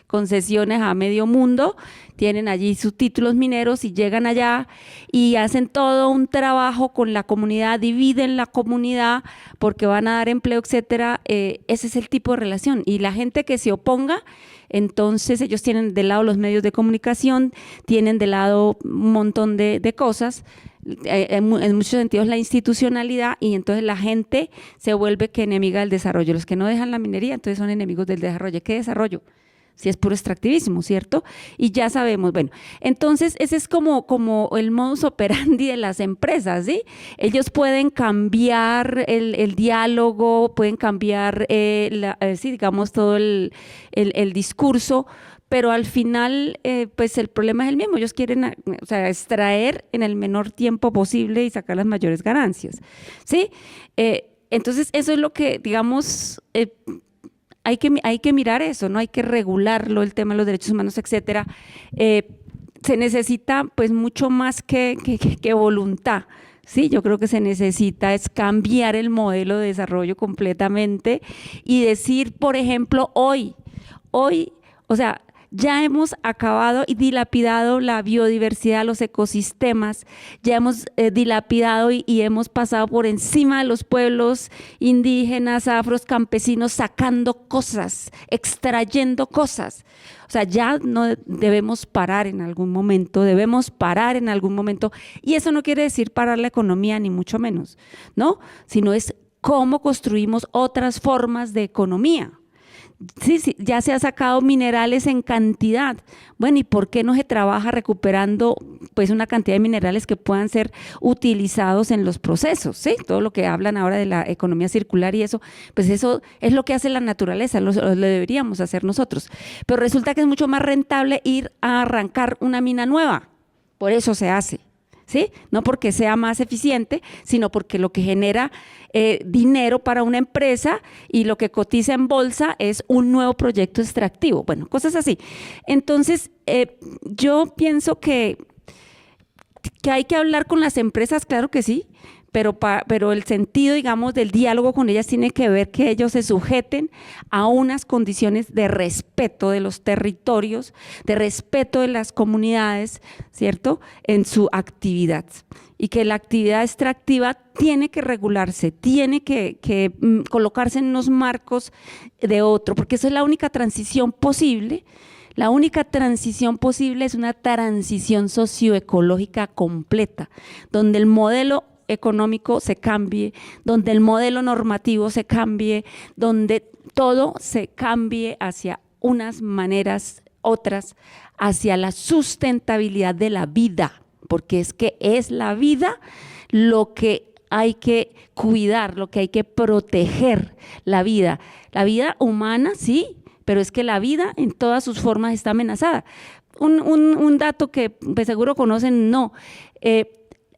concesiones a medio mundo, tienen allí sus títulos mineros y llegan allá y hacen todo un trabajo con la comunidad, dividen la comunidad porque van a dar empleo, etcétera. Ese es el tipo de relación. Y la gente que se oponga, entonces ellos tienen de lado los medios de comunicación, tienen de lado un montón de cosas, en muchos sentidos la institucionalidad, y entonces la gente se vuelve que enemiga del desarrollo. Los que no dejan la minería entonces son enemigos del desarrollo. ¿Qué desarrollo? Si es puro extractivismo, ¿cierto? Y ya sabemos, bueno, entonces ese es como el modus operandi de las empresas, ¿sí? Ellos pueden cambiar el diálogo, pueden cambiar, sí, digamos, todo el discurso, pero al final, pues el problema es el mismo. Ellos quieren, o sea, extraer en el menor tiempo posible y sacar las mayores ganancias, ¿sí? Entonces, eso es lo que, digamos, hay que mirar eso, ¿no? Hay que regularlo, el tema de los derechos humanos, etcétera. Se necesita pues mucho más que voluntad, ¿sí? Yo creo que se necesita es cambiar el modelo de desarrollo completamente y decir, por ejemplo, hoy, o sea, ya hemos acabado y dilapidado la biodiversidad, los ecosistemas, ya hemos dilapidado y hemos pasado por encima de los pueblos indígenas, afros, campesinos, sacando cosas, extrayendo cosas. O sea, ya no debemos parar en algún momento, y eso no quiere decir parar la economía, ni mucho menos, ¿no? Sino es cómo construimos otras formas de economía. Sí, sí, ya se ha sacado minerales en cantidad. Bueno, ¿y por qué no se trabaja recuperando pues una cantidad de minerales que puedan ser utilizados en los procesos? ¿Sí? Todo lo que hablan ahora de la economía circular y eso, pues eso es lo que hace la naturaleza, lo deberíamos hacer nosotros. Pero resulta que es mucho más rentable ir a arrancar una mina nueva, por eso se hace. ¿Sí? No porque sea más eficiente, sino porque lo que genera dinero para una empresa y lo que cotiza en bolsa es un nuevo proyecto extractivo. Bueno, cosas así. Entonces, yo pienso que hay que hablar con las empresas, claro que sí, pero el sentido, digamos, del diálogo con ellas tiene que ver que ellos se sujeten a unas condiciones de respeto de los territorios, de respeto de las comunidades, ¿cierto?, en su actividad. Y que la actividad extractiva tiene que regularse, tiene que colocarse en unos marcos de otro, porque esa es la única transición posible. La única transición posible es una transición socioecológica completa, donde el modelo económico se cambie, donde el modelo normativo se cambie, donde todo se cambie hacia unas maneras, otras, hacia la sustentabilidad de la vida, porque es que es la vida lo que hay que cuidar, lo que hay que proteger, la vida humana, sí, pero es que la vida en todas sus formas está amenazada. Un dato que pues, seguro conocen, no,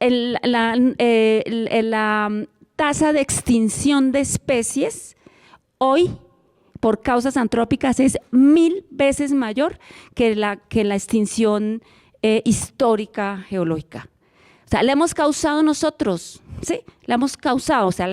la tasa de extinción de especies hoy por causas antrópicas es 1000 veces mayor que la extinción histórica geológica. O sea, la hemos causado nosotros, ¿sí? La hemos causado, o sea,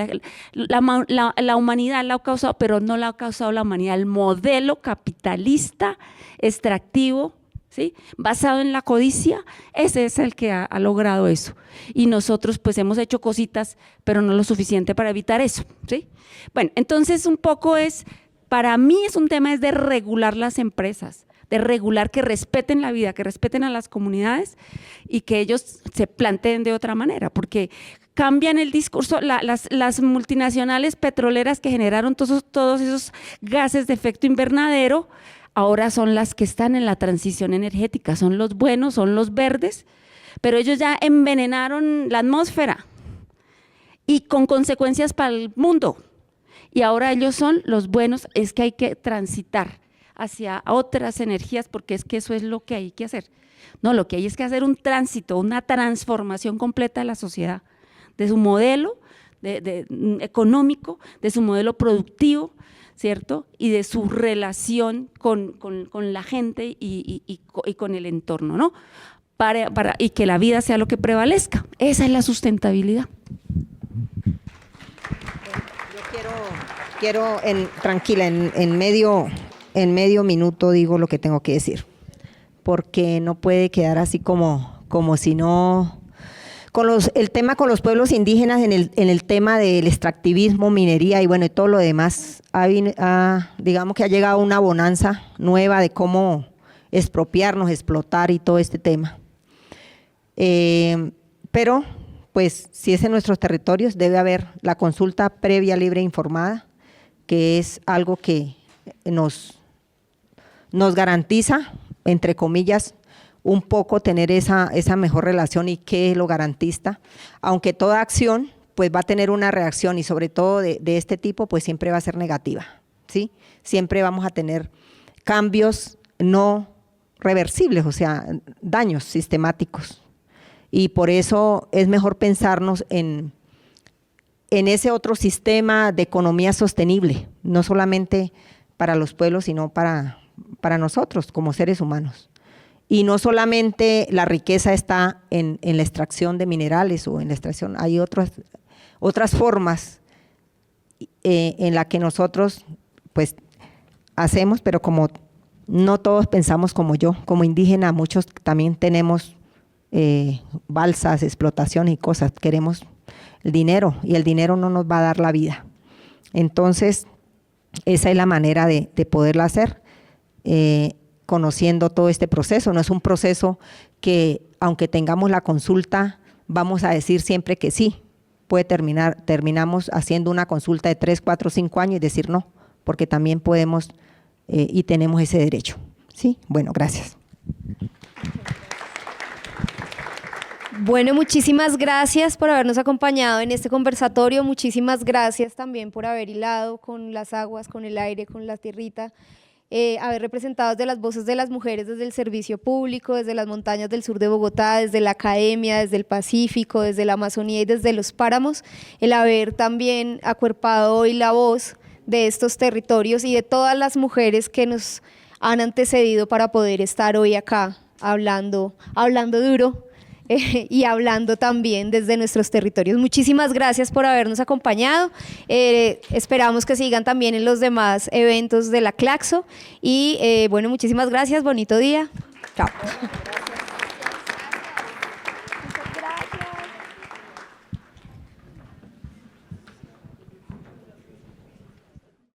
la humanidad la ha causado, pero no la ha causado la humanidad. El modelo capitalista extractivo, ¿sí?, basado en la codicia, ese es el que ha logrado eso. Y nosotros pues hemos hecho cositas, pero no lo suficiente para evitar eso, ¿sí? Bueno, entonces un poco para mí es un tema de regular las empresas, de regular que respeten la vida, que respeten a las comunidades y que ellos se planteen de otra manera, porque cambian el discurso, las multinacionales petroleras que generaron todos esos gases de efecto invernadero, ahora son las que están en la transición energética, son los buenos, son los verdes, pero ellos ya envenenaron la atmósfera y con consecuencias para el mundo. Y ahora ellos son los buenos, es que hay que transitar hacia otras energías porque es que eso es lo que hay que hacer. No, lo que hay es que hacer un tránsito, una transformación completa de la sociedad, de su modelo económico, de su modelo productivo, ¿cierto? Y de su relación con la gente y con el entorno, ¿no? Y que la vida sea lo que prevalezca. Esa es la sustentabilidad.
Yo quiero tranquila, en medio minuto digo lo que tengo que decir, porque no puede quedar así como si no… El tema con los pueblos indígenas en el tema del extractivismo, minería y bueno, y todo lo demás, digamos que ha llegado una bonanza nueva de cómo expropiarnos, explotar y todo este tema. Pero, pues, si es en nuestros territorios, debe haber la consulta previa, libre e informada, que es algo que nos garantiza, entre comillas, un poco tener esa mejor relación y que lo garantiza, aunque toda acción pues va a tener una reacción y sobre todo de este tipo pues siempre va a ser negativa, ¿sí? Siempre vamos a tener cambios no reversibles, o sea, daños sistemáticos y por eso es mejor pensarnos en ese otro sistema de economía sostenible, no solamente para los pueblos sino para nosotros como seres humanos. Y no solamente la riqueza está en la extracción de minerales o en la extracción, hay otras formas en las que nosotros pues hacemos, pero como no todos pensamos como yo, como indígena, muchos también tenemos balsas, explotación y cosas, queremos el dinero y el dinero no nos va a dar la vida. Entonces, esa es la manera de poderlo hacer, conociendo todo este proceso. No es un proceso que, aunque tengamos la consulta, vamos a decir siempre que sí. Terminamos haciendo una consulta de 3, 4, 5 años y decir no, porque también podemos y tenemos ese derecho. ¿Sí? Bueno, gracias.
Bueno, muchísimas gracias por habernos acompañado en este conversatorio. Muchísimas gracias también por haber hilado con las aguas, con el aire, con la tierrita. Haber representado desde las voces de las mujeres, desde el servicio público, desde las montañas del sur de Bogotá, desde la academia, desde el Pacífico, desde la Amazonía y desde los páramos, el haber también acuerpado hoy la voz de estos territorios y de todas las mujeres que nos han antecedido para poder estar hoy acá hablando duro y hablando también desde nuestros territorios. Muchísimas gracias por habernos acompañado. Esperamos que sigan también en los demás eventos de la Claxo y bueno, muchísimas gracias, bonito día. Chao.